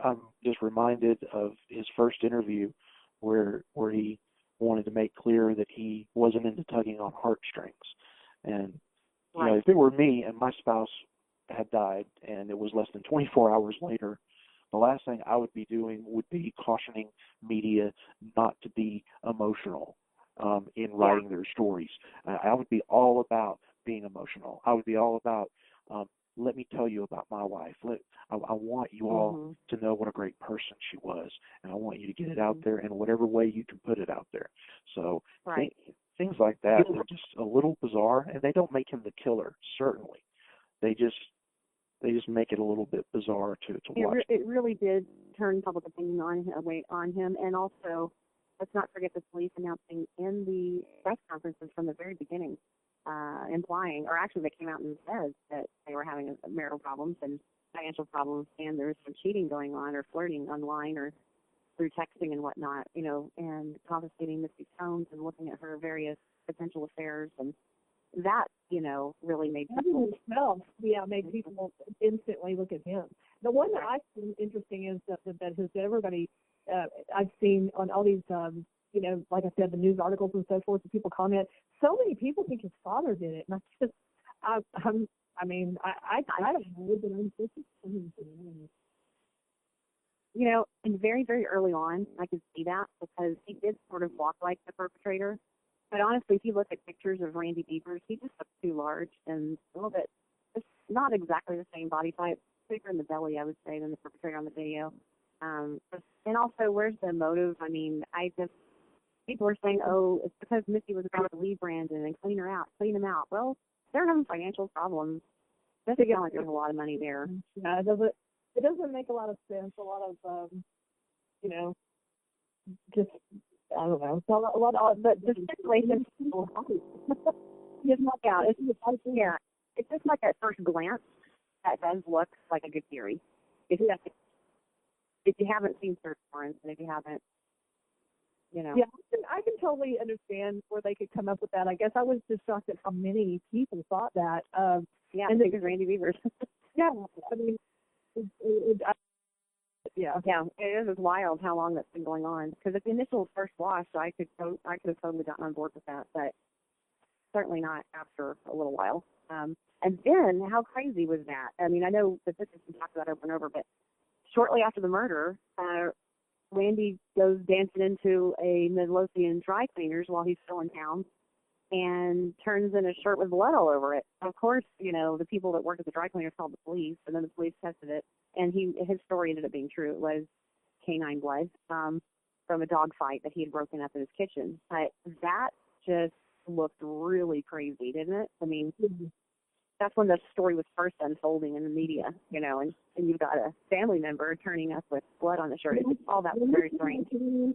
I'm just reminded of his first interview where he wanted to make clear that he wasn't into tugging on heartstrings. And if it were me and my spouse had died and it was less than 24 hours later, the last thing I would be doing would be cautioning media not to be emotional in writing their stories. I would be all about being emotional. I would be all about, let me tell you about my wife. I want you all to know what a great person she was, and I want you to get it out there in whatever way you can put it out there. So things like that are just a little bizarre, and they don't make him the killer, certainly. They just make it a little bit bizarre to watch. It really did turn public opinion on him, and also let's not forget the police announcing in the press conferences from the very beginning, implying, or actually they came out and said that they were having marital problems and financial problems, and there was some cheating going on or flirting online or through texting and whatnot, and confiscating Missy's phones and looking at her various potential affairs, and that, really made people made people instantly look at him. The one that I find interesting is that everybody I've seen on all these like I said, the news articles and so forth, and people comment. So many people think his father did it, and I don't know, but I'm and very, very early on, I could see that because he did sort of walk like the perpetrator. But honestly, if you look at pictures of Randy Bevers, he just looks too large and a little bit, it's not exactly the same body type, bigger in the belly, I would say, than the perpetrator on the video. And also, where's the motive? I mean, people are saying, oh, it's because Missy was about to leave Brandon and clean him out. Well, they're having financial problems. Doesn't sound like there's a lot of money there. Yeah, it doesn't make a lot of sense. A lot of, just, I don't know. A lot of, but the situation just look out. It's just like at first glance, that does look like a good theory. If you haven't seen search warrants, and if you haven't, Yeah, I can totally understand where they could come up with that. I guess I was just shocked at how many people thought that. And because Randy Bevers. Yeah, I mean, it is wild how long that's been going on. Because at the initial first watch, I could have totally gotten on board with that, but certainly not after a little while. And then, how crazy was that? I mean, I know that this has been talked about over and over, but shortly after the murder, Randy goes dancing into a Midlothian dry cleaners while he's still in town and turns in a shirt with blood all over it. Of course, the people that worked at the dry cleaners called the police, and then the police tested it, and his story ended up being true. It was canine blood from a dog fight that he had broken up in his kitchen. But that just looked really crazy, didn't it? I mean, that's when the story was first unfolding in the media, and you've got a family member turning up with blood on the shirt. All that was very strange.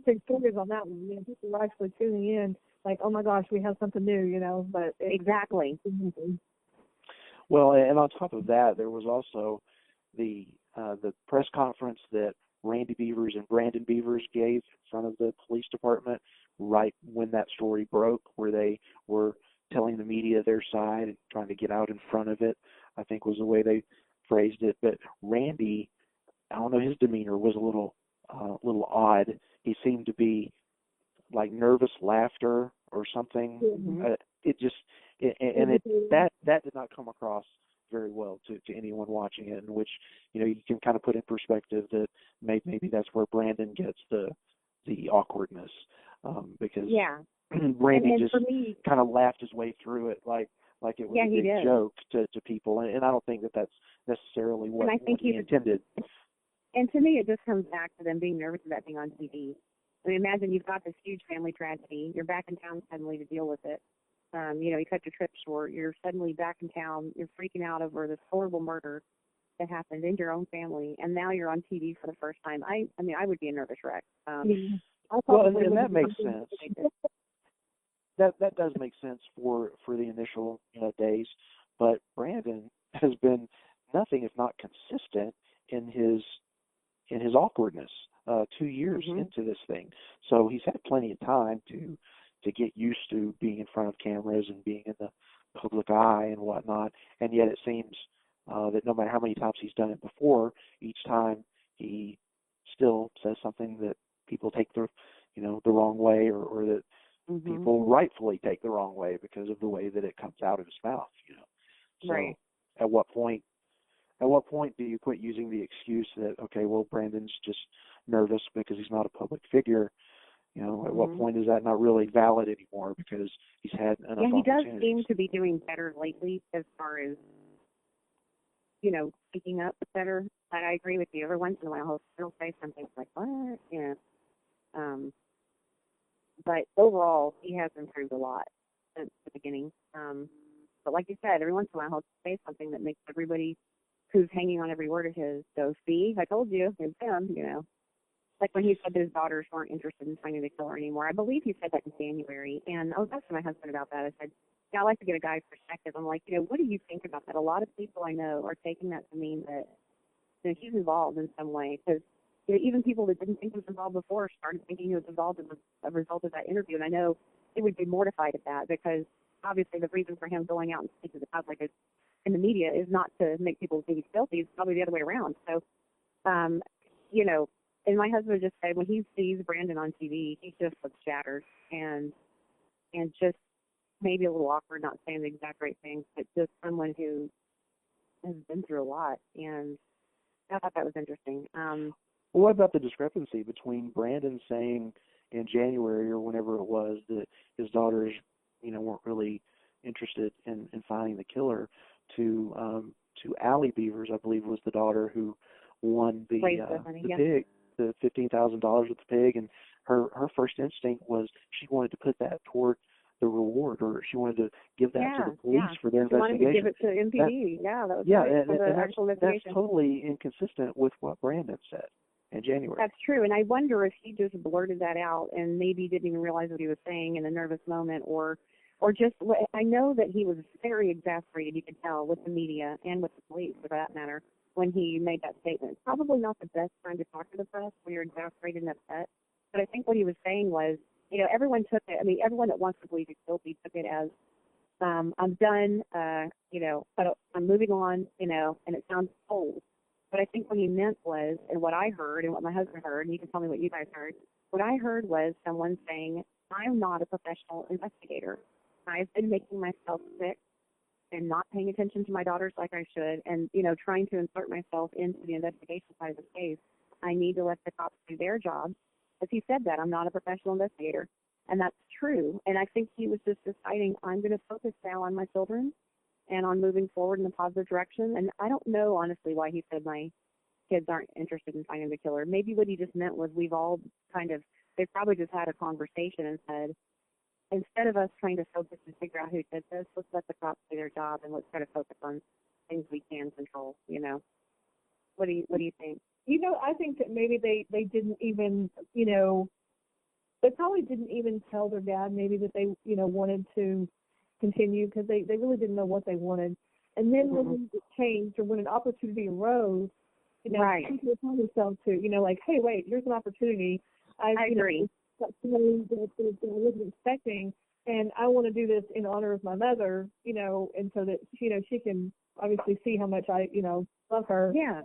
Big stories on that one. People were actually tuning in, like, oh my gosh, we have something new, but exactly. Well, and on top of that, there was also the press conference that Randy Bevers and Brandon Bevers gave in front of the police department right when that story broke, where they were telling the media their side and trying to get out in front of it, I think was the way they phrased it. But Randy, I don't know, his demeanor was a little odd. He seemed to be like nervous laughter or something. That did not come across very well to anyone watching it, in which, you know, you can kind of put in perspective that maybe that's where Brandon gets the awkwardness, because Randy just kind of laughed his way through it like it was a big joke to people, and I don't think that's necessarily what he intended. And to me, it just comes back to them being nervous about being on TV. I mean, imagine you've got this huge family tragedy. You're back in town suddenly to deal with it. You know, you cut your trip short. You're suddenly back in town. You're freaking out over this horrible murder that happened in your own family, and now you're on TV for the first time. I mean, I would be a nervous wreck. Well, and that makes sense. That does make sense for the initial days, but Brandon has been nothing if not consistent in his awkwardness 2 years into this thing. So he's had plenty of time to get used to being in front of cameras and being in the public eye and whatnot. And yet it seems that no matter how many times he's done it before, each time he still says something that people take the wrong way, or that people rightfully take the wrong way because of the way that it comes out of his mouth. So right. At what point do you quit using the excuse that, okay, well, Brandon's just nervous because he's not a public figure? At what point is that not really valid anymore because he's had enough opportunities? Yeah, he does seem to be doing better lately as far as, speaking up better. But I agree with you. Every once in a while, he'll say something like, what? But overall, he has improved a lot since the beginning. But like you said, every once in a while, he'll say something that makes everybody who's hanging on every word of his go, see, I told you, it's him, Like when he said that his daughters weren't interested in finding the killer anymore. I believe he said that in January. And I was asking my husband about that. I said, I like to get a guy's perspective. I'm like, what do you think about that? A lot of people I know are taking that to mean that he's involved in some way. Because even people that didn't think he was involved before started thinking he was involved as a result of that interview. And I know they would be mortified at that because obviously the reason for him going out and speaking to the public in the media is not to make people think he's guilty. It's probably the other way around. So, and my husband just said when he sees Brandon on TV, he just looks shattered and just maybe a little awkward, not saying the exact right things, but just someone who has been through a lot. And I thought that was interesting. Well, what about the discrepancy between Brandon saying in January or whenever it was that his daughters, weren't really interested in finding the killer, to Allie Bevers, I believe was the daughter who won the pig, the $15,000 with the pig, and her first instinct was she wanted to put that toward the reward, or she wanted to give that to the police for their investigation. She wanted to give it to MPD. That was right, for the actual investigation. That's totally inconsistent with what Brandon said in January. That's true, and I wonder if he just blurted that out and maybe didn't even realize what he was saying in a nervous moment, or just, I know that he was very exasperated, you could tell, with the media and with the police, for that matter, when he made that statement. It's probably not the best time to talk to the press when you're exasperated and upset, but I think what he was saying was, everyone took it, everyone that wants to believe he's guilty took it as, I'm done, but I'm moving on, and it sounds cold. But I think what he meant was, and what I heard and what my husband heard, and you can tell me what you guys heard, what I heard was someone saying, I'm not a professional investigator. I've been making myself sick and not paying attention to my daughters like I should, and, trying to insert myself into the investigation side of the case. I need to let the cops do their job. As he said that, I'm not a professional investigator. And that's true. And I think he was just deciding, I'm going to focus now on my children and on moving forward in a positive direction. And I don't know, honestly, why he said my kids aren't interested in finding the killer. Maybe what he just meant was we've all they probably just had a conversation and said, instead of us trying to focus and figure out who did this, let's let the cops do their job and let's try to focus on things we can control, What do you think? I think that maybe they didn't even, they probably didn't even tell their dad maybe that they, wanted to continue because they really didn't know what they wanted. And then when it changed or when an opportunity arose, people would tell themselves to, like, hey, wait, here's an opportunity. I agree. Somebody that I wasn't expecting, and I want to do this in honor of my mother, and so that, she can obviously see how much I, love her. Yeah.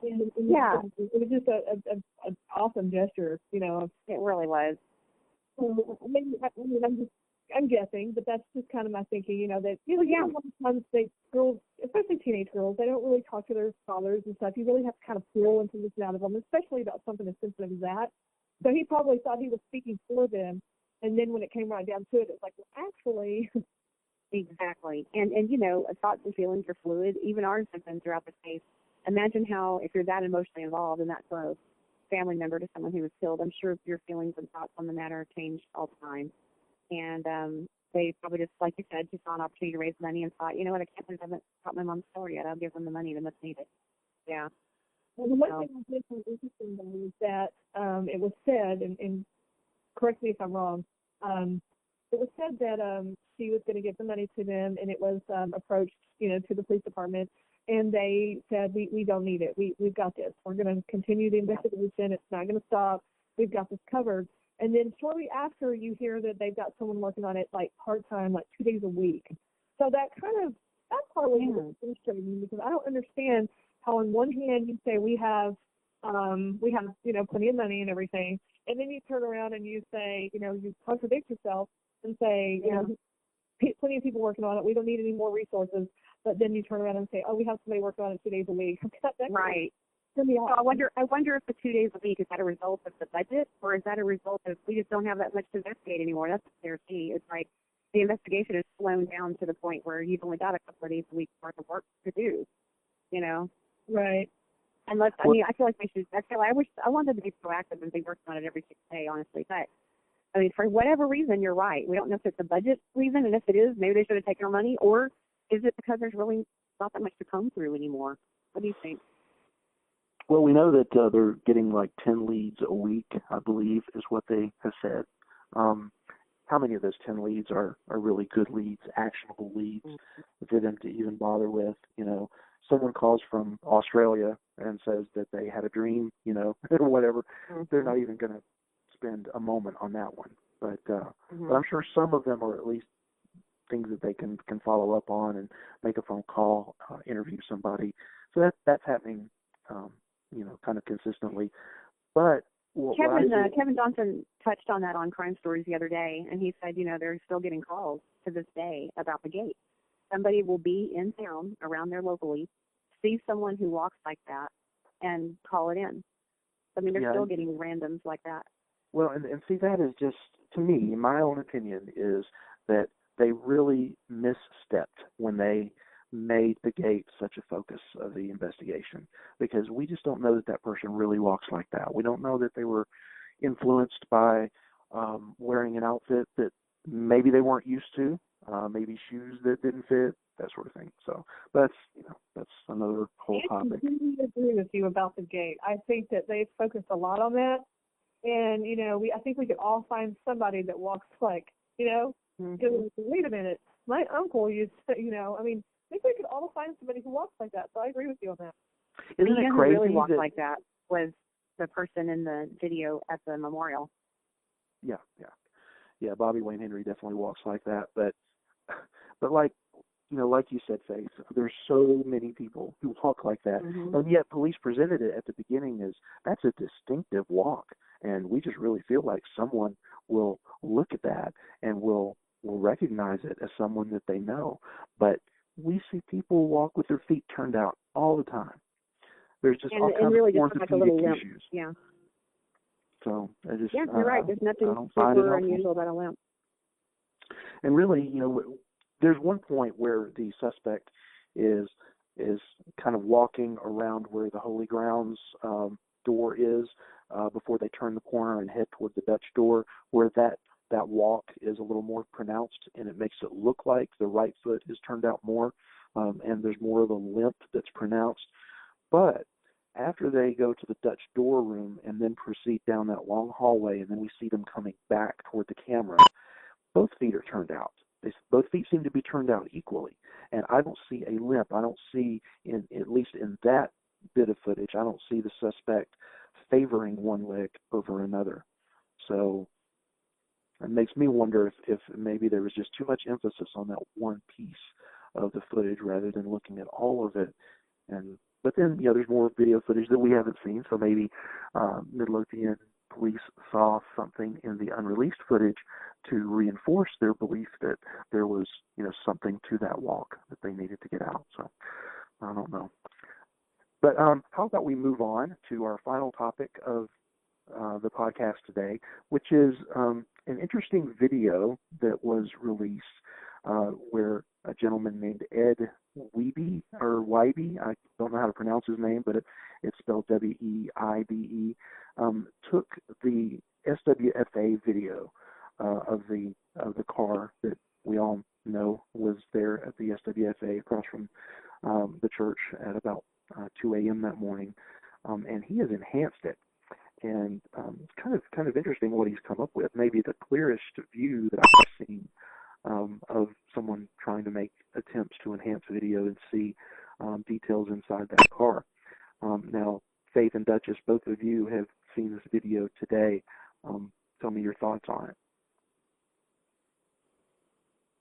And Yeah. It was just an awesome gesture, It really was. So maybe, I'm guessing, but that's just kind of my thinking, that, a lot of times girls, especially teenage girls, they don't really talk to their fathers and stuff. You really have to kind of pull information out of them, especially about something as sensitive as that. So he probably thought he was speaking for them. And then when it came right down to it, it's like, well, actually. Exactly. And thoughts and feelings are fluid. Even ours have been throughout the case. Imagine how, if you're that emotionally involved and that close, family member to someone who was killed, I'm sure your feelings and thoughts on the matter change all the time. And they probably just, like you said, just saw an opportunity to raise money and thought, what, I can't believe I haven't taught my mom story yet. I'll give them the money. They must need it. Yeah. Well, the one thing I did find interesting, though, is that it was said, and correct me if I'm wrong, it was said that she was going to give the money to them, and it was approached, to the police department, and they said, we don't need it. We've got this. We're going to continue the investigation. It's not going to stop. We've got this covered. And then shortly after, you hear that they've got someone working on it, like, part-time, like 2 days a week. So that's part of what's frustrating, because I don't understand how on one hand you say we have plenty of money and everything, and then you turn around and you say, you contradict yourself and say, plenty of people working on it. We don't need any more resources. But then you turn around and say, oh, we have somebody working on it 2 days a week. Right. So I wonder if the 2 days a week, is that a result of the budget, or is that a result of we just don't have that much to investigate anymore? That's what they're seeing. It's like the investigation is slowing down to the point where you've only got a couple of days a week worth of work to do. Right. Unless I feel like we should. I want them to be proactive and be working on it every 6 days, honestly. But I mean, for whatever reason, you're right. We don't know if it's a budget reason, and if it is, maybe they should have taken our money, or is it because there's really not that much to come through anymore? What do you think? Well, we know that they're getting like 10 leads a week, I believe, is what they have said. How many of those 10 leads are really good leads, actionable leads for them to even bother with? Someone calls from Australia and says that they had a dream, or whatever. They're not even going to spend a moment on that one. But I'm sure some of them are at least things that they can follow up on and make a phone call, interview somebody. So that's happening, kind of consistently. But Kevin Johnson touched on that on Crime Stories the other day, and he said, they're still getting calls to this day about the gate. Somebody will be in town around there locally, see someone who walks like that, and call it in. I mean, they're still getting randoms like that. Well, and see, that is just, to me, in my own opinion, is that they really misstepped when they made the gate such a focus of the investigation, because we just don't know that person really walks like that. We don't know that they were influenced by wearing an outfit that maybe they weren't used to, maybe shoes that didn't fit, that sort of thing. So that's another whole topic. I completely agree with you about the gate. I think that they've focused a lot on that, and I think we could all find somebody that walks like, wait a minute, my uncle used to, I think we could all find somebody who walks like that. So I agree with you on that. Isn't it crazy? Who really walked like that was the person in the video at the memorial. Yeah. Bobby Wayne Henry definitely walks like that. But like you said, Faith, there's so many people who walk like that, and yet police presented it at the beginning as that's a distinctive walk, and we just really feel like someone will look at that and will recognize it as someone that they know. But we see people walk with their feet turned out all the time. There's just all kinds really of orthopedic issues. Yeah. So you're right. There's nothing super unusual about a limp. And really, there's one point where the suspect is kind of walking around where the Holy Grounds door is before they turn the corner and head toward the Dutch door, where that walk is a little more pronounced, and it makes it look like the right foot is turned out more, and there's more of a limp that's pronounced. But after they go to the Dutch door room and then proceed down that long hallway, and then we see them coming back toward the camera, both feet are turned out. Both feet seem to be turned out equally, and I don't see a limp. I don't see, at least in that bit of footage, I don't see the suspect favoring one leg over another. So it makes me wonder if maybe there was just too much emphasis on that one piece of the footage rather than looking at all of it. But then, there's more video footage that we haven't seen, so maybe Midlothian police saw something in the unreleased footage to reinforce their belief that there was, something to that walk that they needed to get out. So I don't know. But how about we move on to our final topic of the podcast today, which is an interesting video that was released where a gentleman named Ed Wiebe, I don't know how to pronounce his name, but it's spelled Weibe, took the SWFA video of the car that we all know was there at the SWFA across from the church at about 2 a.m. that morning, and he has enhanced it. And kind of interesting what he's come up with. Maybe the clearest view that I've seen of someone trying to make attempts to enhance video and see details inside that car. Now, Faith and Duchess, both of you have seen this video today. Tell me your thoughts on it.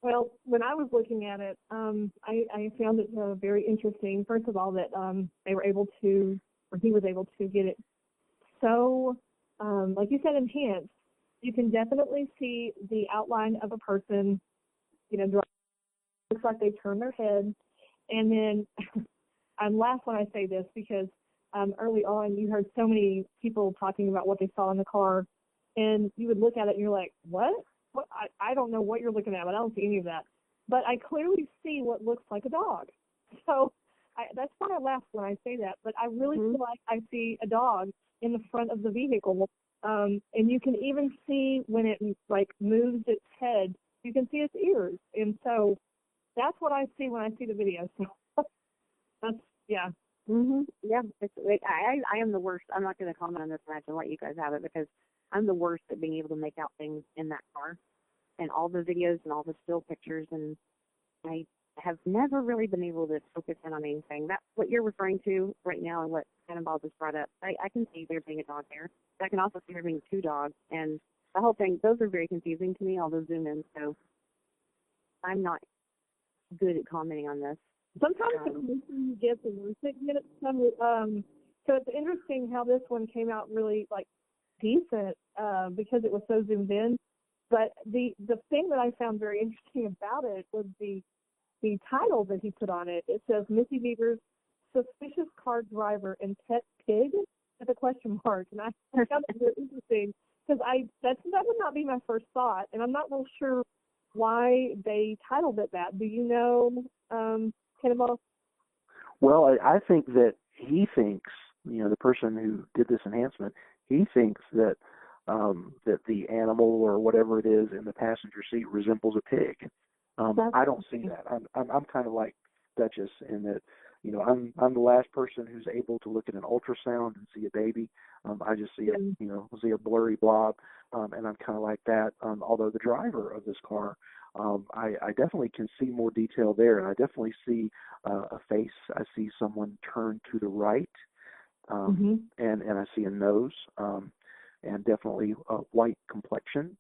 Well, when I was looking at it, I found it very interesting. First of all, that he was able to get it so, like you said, enhanced. You can definitely see the outline of a person, driving. Looks like they turn their head. And then I laugh when I say this because early on you heard so many people talking about what they saw in the car, and you would look at it and you're like, what? I don't know what you're looking at, but I don't see any of that. But I clearly see what looks like a dog. So that's why I laugh when I say that. But I really feel like I see a dog in the front of the vehicle. And you can even see when it moves its head, you can see its ears. And so that's what I see when I see the video. So that's, yeah. Yeah, I am the worst. I'm not going to comment on this match and let you guys have it because I'm the worst at being able to make out things in that car and all the videos and all the still pictures, and I have never really been able to focus in on anything. That's what you're referring to right now and what Cannonball just brought up. I can see there being a dog there. I can also see there being two dogs, and the whole thing, those are very confusing to me, all those zoom in, so I'm not good at commenting on this. Sometimes the closer you get, the worse it gets. So it's interesting how this one came out really decent because it was so zoomed in. But the thing that I found very interesting about it was the title that he put on it. It says Missy Bevers, suspicious car driver and pet pig with a question mark. And I found it very interesting because that would not be my first thought, and I'm not real sure why they titled it that. Do you know, Cannonball? Well, I think that he thinks, the person who did this enhancement, he thinks that that the animal or whatever it is in the passenger seat resembles a pig. I don't see that. I'm kind of like Duchess in that, I'm the last person who's able to look at an ultrasound and see a baby. I just see a blurry blob, and I'm kind of like that. Although the driver of this car, I definitely can see more detail there, and I definitely see a face. I see someone turn to the right, and I see a nose, and definitely a white complexion.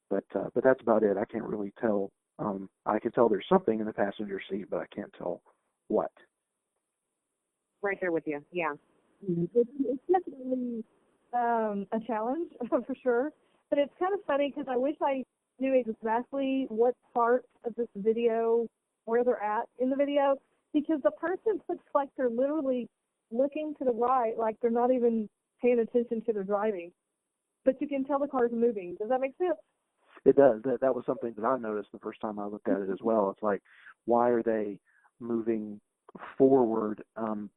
But that's about it. I can't really tell. I can tell there's something in the passenger seat, but I can't tell what. Right there with you, yeah. It's definitely a challenge for sure. But it's kind of funny because I wish I knew exactly what part of this video, where they're at in the video, because the person looks like they're literally looking to the right, like they're not even paying attention to their driving. But you can tell the car's moving. Does that make sense? It does. That was something that I noticed the first time I looked at it as well. It's like, why are they moving forward,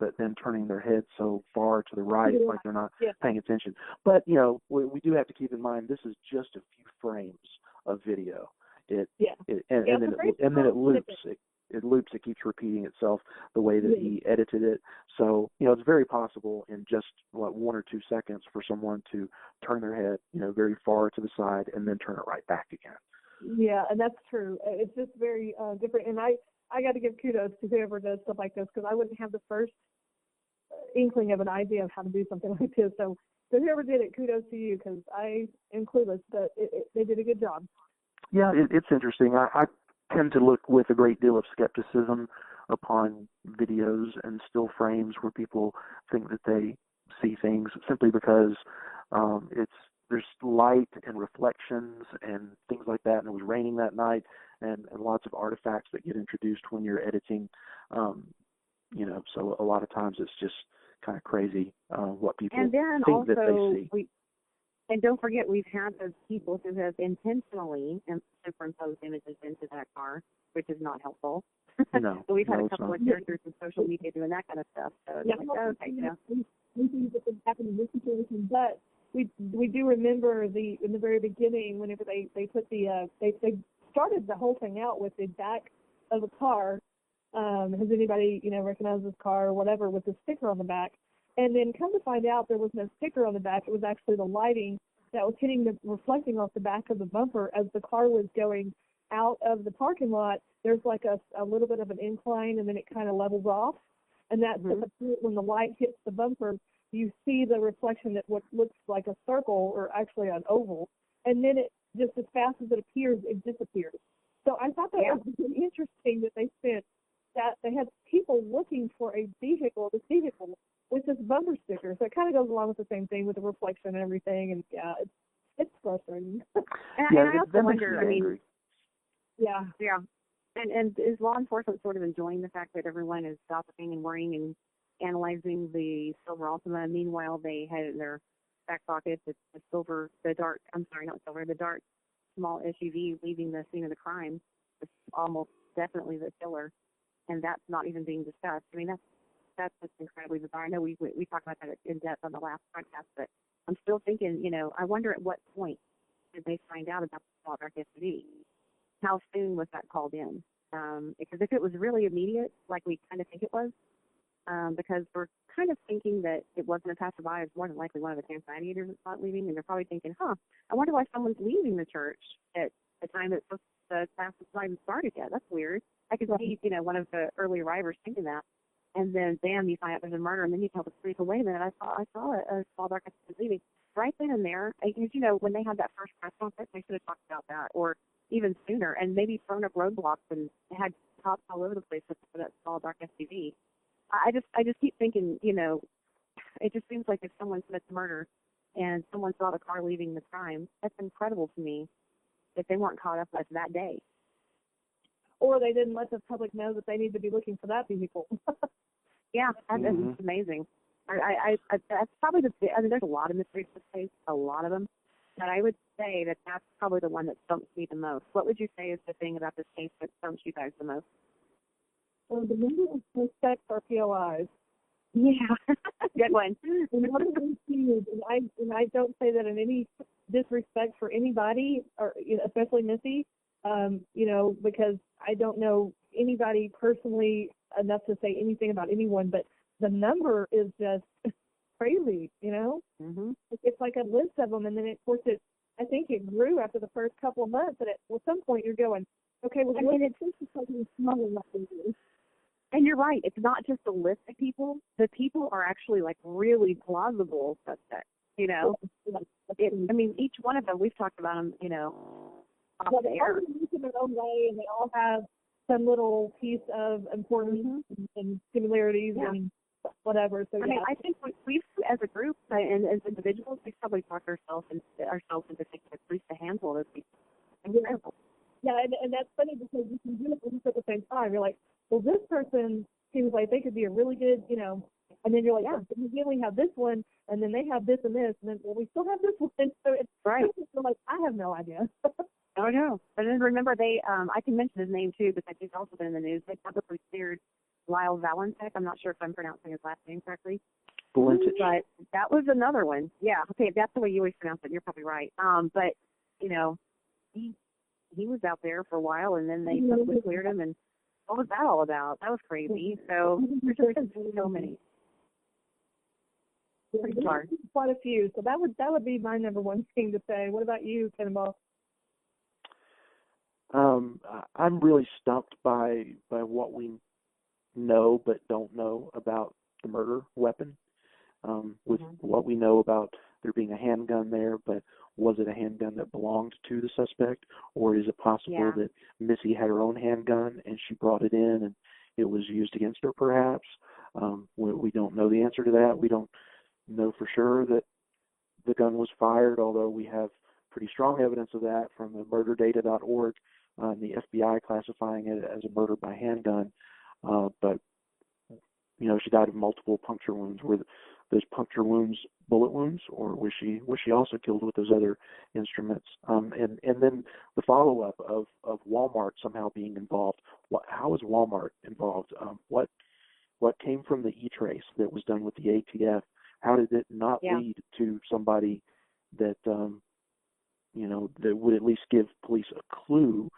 but then turning their head so far to the right, like they're not paying attention? But, we do have to keep in mind this is just a few frames of video. Then it loops. It loops. It keeps repeating itself the way that he edited it. So, it's very possible in just 1 or 2 seconds for someone to turn their head, very far to the side and then turn it right back again. Yeah, and that's true. It's just very different. And I got to give kudos to whoever does stuff like this because I wouldn't have the first inkling of an idea of how to do something like this. So So whoever did it, kudos to you, because I am clueless, but they did a good job. Yeah, it's interesting. I tend to look with a great deal of skepticism upon videos and still frames where people think that they see things simply because there's light and reflections and things like that, and it was raining that night, and lots of artifacts that get introduced when you're editing. So a lot of times it's just kind of crazy what people and then think also, that they see. And don't forget, we've had those people who have intentionally superimposed images into that car, which is not helpful. No, so we've had no, a couple of characters in social media doing that kind of stuff. So it's things that happened in this situation, but we do remember in the very beginning, whenever they put they started the whole thing out with the back of the car. Has anybody recognized this car or whatever, with the sticker on the back? And then come to find out, there was no sticker on the back. It was actually the lighting that was reflecting off the back of the bumper as the car was going out of the parking lot. There's like a little bit of an incline, and then it kind of levels off. And that's when the light hits the bumper, you see the reflection at what looks like a circle, or actually an oval. And then it, just as fast as it appears, it disappears. So I thought that was really interesting that they had people looking for this vehicle with this bumper sticker. So it kind of goes along with the same thing with the reflection and everything. And it's frustrating. and I also wonder, And is law enforcement sort of enjoying the fact that everyone is stopping and worrying and analyzing the silver Altima? Meanwhile, they had in their back pocket the dark small SUV leaving the scene of the crime. It's almost definitely the killer, and that's not even being discussed. I mean, that's just incredibly bizarre. I know we talked about that in depth on the last podcast, but I'm still thinking, I wonder at what point did they find out about the dark SUV? How soon was that called in? Because if it was really immediate, like we kind of think it was, because we're kind of thinking that it wasn't a passerby, it's more than likely one of the camp gladiators that's not leaving, and they're probably thinking, I wonder why someone's leaving the church at the time that the class was not even started yet. That's weird. I could see, one of the early arrivers thinking that, and then bam, you find out there's a murder, and then you tell the police, wait a minute, I saw a small dark SUV leaving. Right then and there, because when they had that first press conference, they should have talked about that, or even sooner, and maybe thrown up roadblocks and had cops all over the place for that small dark SUV. I just keep thinking, it just seems like if someone commits a murder and someone saw the car leaving the crime, that's incredible to me if they weren't caught up with that day. Or they didn't let the public know that they need to be looking for that vehicle. That's amazing. That's probably there's a lot of mysteries in this case, a lot of them. But I would say that that's probably the one that stumps me the most. What would you say is the thing about this case that stumps you guys the most? Well, the number of suspects are POIs. Yeah, good one. And I don't say that in any disrespect for anybody, or especially Missy, because I don't know anybody personally enough to say anything about anyone, but the number is just crazy, Mm-hmm. It's like a list of them, and then I think it grew after the first couple of months, and at some point you're going, okay, well, it seems like it's smaller than this. And you're right, it's not just a list of people. The people are actually like really plausible suspects, each one of them, we've talked about them, off the air. They all in their own way, and they all have some little piece of importance and similarities and whatever. So I think we've, as a group and as individuals, we've probably talked ourselves into thinking at least a handful of those people. Incredible. Yeah, and that's funny because you can do it at the same time. You're like, well, this person seems like they could be a really good, and then you're like, again, we have this one, and then they have this and this, and then, well, we still have this one. So it's right. You're like, I have no idea. Oh, no. But then remember, I can mention his name, too, because he's also been in the news. They publicly cleared Lyle Valentek. I'm not sure if I'm pronouncing his last name correctly. Valentek. But that was another one. Yeah, okay, that's the way you always pronounce it. You're probably right. But, he was out there for a while, and then they publicly cleared him, and what was that all about? That was crazy. So there's just so many. Quite a few. So that would be my number one thing to say. What about you, Cannonball? I'm really stumped by what we know but don't know about the murder weapon. With what we know about there being a handgun there, but was it a handgun that belonged to the suspect, or is it possible that Missy had her own handgun and she brought it in and it was used against her, perhaps? We don't know the answer to that. We don't know for sure that the gun was fired, although we have pretty strong evidence of that from the murderdata.org and the FBI classifying it as a murder by handgun. But she died of multiple puncture wounds. Were those puncture wounds bullet wounds, or was she also killed with those other instruments? And then the follow-up of Walmart somehow being involved. How is Walmart involved? What came from the e-trace that was done with the ATF? How did it not lead to somebody that that would at least give police a clue?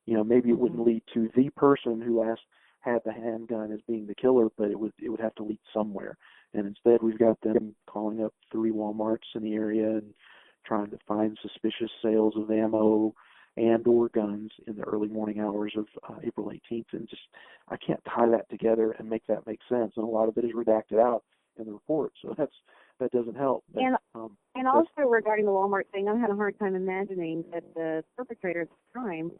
Maybe it wouldn't lead to the person who had the handgun as being the killer, but it would have to lead somewhere. And instead, we've got them calling up 3 Walmarts in the area and trying to find suspicious sales of ammo and or guns in the early morning hours of April 18th. And just, I can't tie that together and make that make sense. And a lot of it is redacted out in the report, so that doesn't help. But, and also regarding the Walmart thing, I had a hard time imagining that the perpetrator at the crime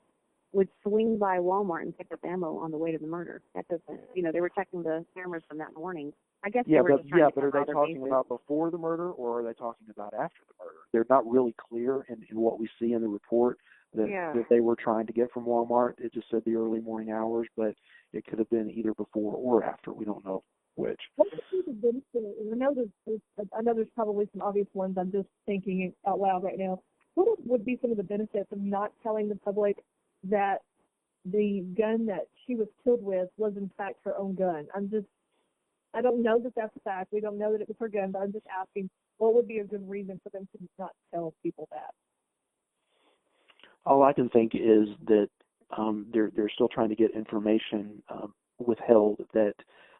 would swing by Walmart and pick up ammo on the way to the murder. That doesn't, they were checking the cameras from that morning. I guess they were just trying to but are they talking about before the murder, or are they talking about after the murder? They're not really clear in what we see in the report that they were trying to get from Walmart. It just said the early morning hours, but it could have been either before or after. We don't know which. What would be the benefit? I know there's probably some obvious ones. I'm just thinking out loud right now. What would be some of the benefits of not telling the public that the gun that she was killed with was in fact her own gun? I don't know that that's a fact. We don't know that it was her gun, but I'm just asking, what would be a good reason for them to not tell people that? All I can think is that they're still trying to get information withheld that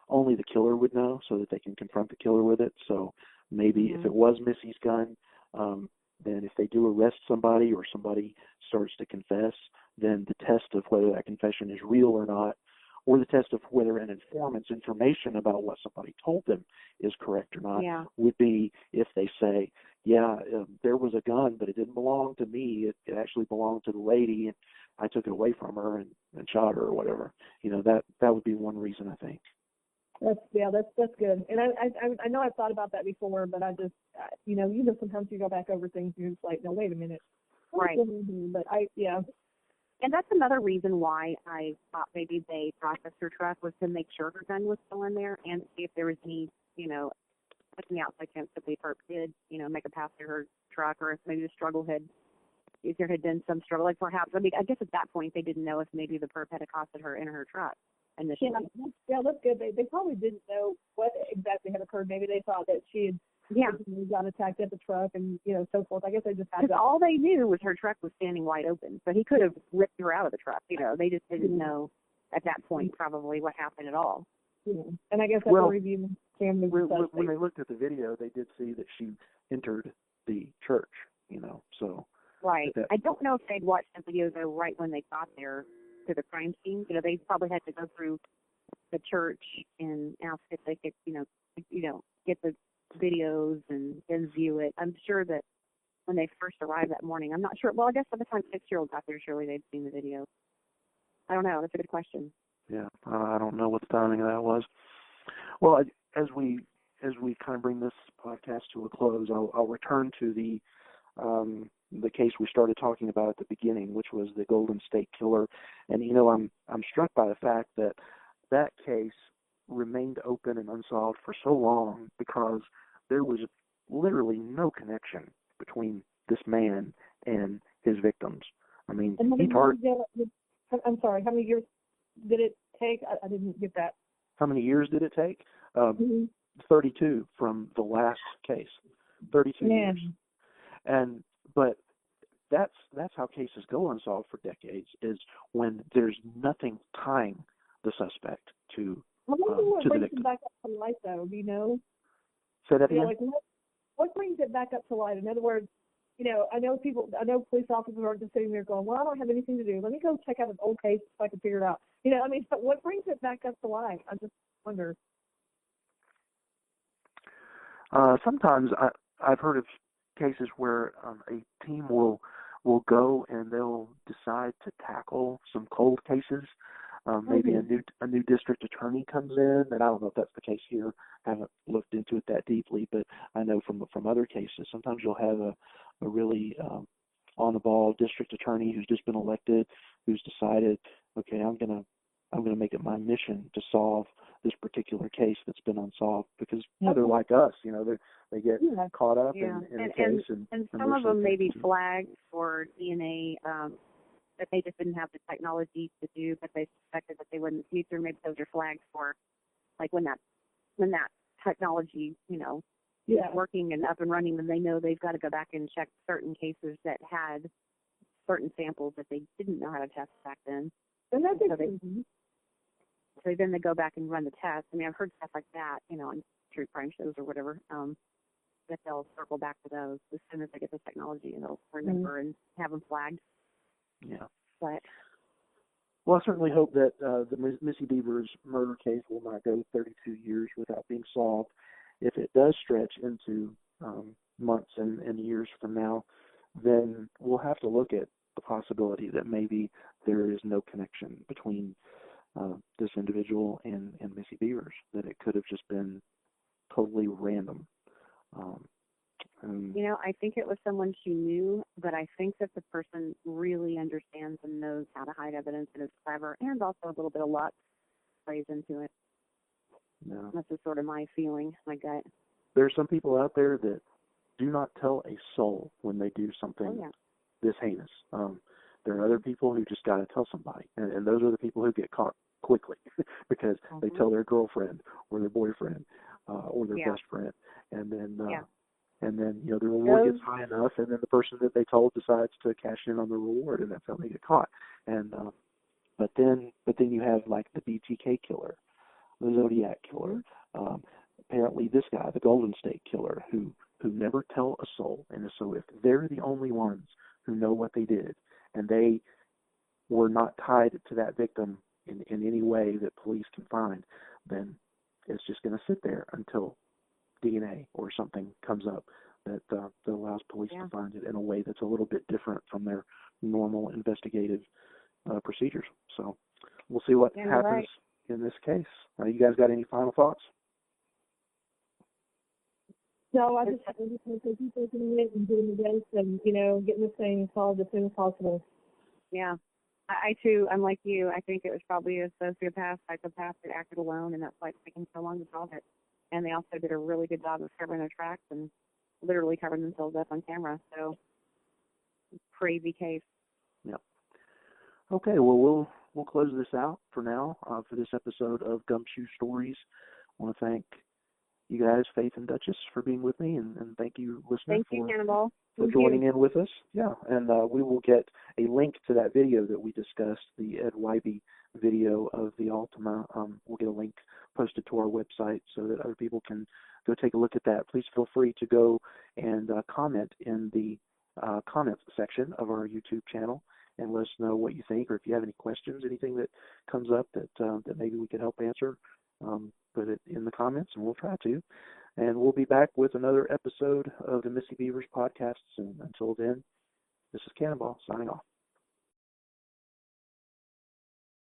only the killer would know, so that they can confront the killer with it. So maybe if it was Missy's gun, then if they do arrest somebody or somebody starts to confess, then the test of whether that confession is real or not, or the test of whether an informant's information about what somebody told them is correct or not, would be if they say, there was a gun, but it didn't belong to me. It actually belonged to the lady, and I took it away from her and shot her or whatever. That would be one reason, I think. That's good. And I know I've thought about that before, but I just, sometimes you go back over things and you're just like, no, wait a minute. Right. But And that's another reason why I thought maybe they processed her truck, was to make sure her gun was still in there and see if there was any, looking out by chance that the perp did, make a pass through her truck, or if maybe if there had been some struggle, like perhaps, I guess at that point they didn't know if maybe the perp had accosted her in her truck initially. Yeah, that's good. They probably didn't know what exactly had occurred. Maybe they thought that she had got attacked at the truck and, so forth. I guess they just had to. All they knew was her truck was standing wide open, so he could have ripped her out of the truck. They just didn't know at that point probably what happened at all. Yeah. And I guess that's a review. When they looked at the video, they did see that she entered the church, so. Right. I don't know if they'd watched the video, though, right when they got there to the crime scene. They probably had to go through the church and ask if they could, get the videos and then view it. I'm sure that when they first arrived that morning, I'm not sure. Well, I guess by the time 6-year-olds got there, surely they'd seen the video. I don't know. That's a good question. Yeah, I don't know what the timing of that was. Well, as we kind of bring this podcast to a close, I'll return to the case we started talking about at the beginning, which was the Golden State Killer. And I'm struck by the fact that case remained open and unsolved for so long because there was literally no connection between this man and his victims. I mean, I'm sorry, how many years did it take? I didn't get that. How many years did it take? 32 from the last case. 32 years. But that's how cases go unsolved for decades, is when there's nothing tying the suspect to the victim. Back up to light, though, do you know? Say that again? What brings it back up to light? In other words, I know police officers aren't just sitting there going, well, I don't have anything to do. Let me go check out an old case so I can figure it out. What brings it back up to light? I just wonder. Sometimes I've heard of cases where a team will go and they'll decide to tackle some cold cases. Maybe a new district attorney comes in, and I don't know if that's the case here. I haven't looked into it that deeply, but I know from other cases, sometimes you'll have a really on the ball district attorney who's just been elected, who's decided, okay, I'm gonna make it my mission to solve this particular case that's been unsolved, because they're like us, they get caught up in a case, and some of them may be flagged for DNA that they just didn't have the technology to do, but they suspected that they wouldn't in the future. Maybe those are flagged for, like, when that technology, is working and up and running, then they know they've got to go back and check certain cases that had certain samples that they didn't know how to test back then. And that's so then they go back and run the test. I mean, I've heard stuff like that, on true crime shows or whatever, that they'll circle back to those as soon as they get the technology, and they'll remember and have them flagged. Yeah. But well, I certainly hope that the Missy Bevers murder case will not go 32 years without being solved. If it does stretch into months and years from now, then we'll have to look at the possibility that maybe there is no connection between this individual and Missy Bevers, that it could have just been totally random. I think it was someone she knew, but I think that the person really understands and knows how to hide evidence and is clever, and also a little bit of luck plays into it. Yeah. That's just sort of my feeling, my gut. There are some people out there that do not tell a soul when they do something this heinous. There are other people who just got to tell somebody, and those are the people who get caught quickly because they tell their girlfriend or their boyfriend or their best friend, and then the reward gets high enough, and then the person that they told decides to cash in on the reward, and that's how they get caught. And but then you have, like, the BTK killer, the Zodiac killer. Apparently, this guy, the Golden State Killer, who never tell a soul. And so if they're the only ones who know what they did, and they were not tied to that victim in any way that police can find, then it's just going to sit there until DNA or something comes up that allows police to find it in a way that's a little bit different from their normal investigative procedures. So we'll see what happens in this case. You guys got any final thoughts? No, I just want to keep taking it and doing the best and, getting this thing solved as soon as possible. Yeah. I too, I'm like you. I think it was probably a sociopath, psychopath that acted alone, and that's why it's taking so long to solve it. And they also did a really good job of covering their tracks and literally covering themselves up on camera. So, crazy case. Yep. Okay, well, we'll close this out for now for this episode of Gumshoe Stories. I want to thank you guys, Faith and Duchess, for being with me, and thank you, listeners, for joining in with us. Yeah, and we will get a link to that video that we discussed, the Ed Wybe video of the Altima. We'll get a link posted to our website so that other people can go take a look at that. Please feel free to go and comment in the comments section of our YouTube channel and let us know what you think, or if you have any questions, anything that comes up that maybe we could help answer. Put it in the comments, and we'll try to. And we'll be back with another episode of the Missy Bevers podcast soon. Until then, this is Cannonball signing off.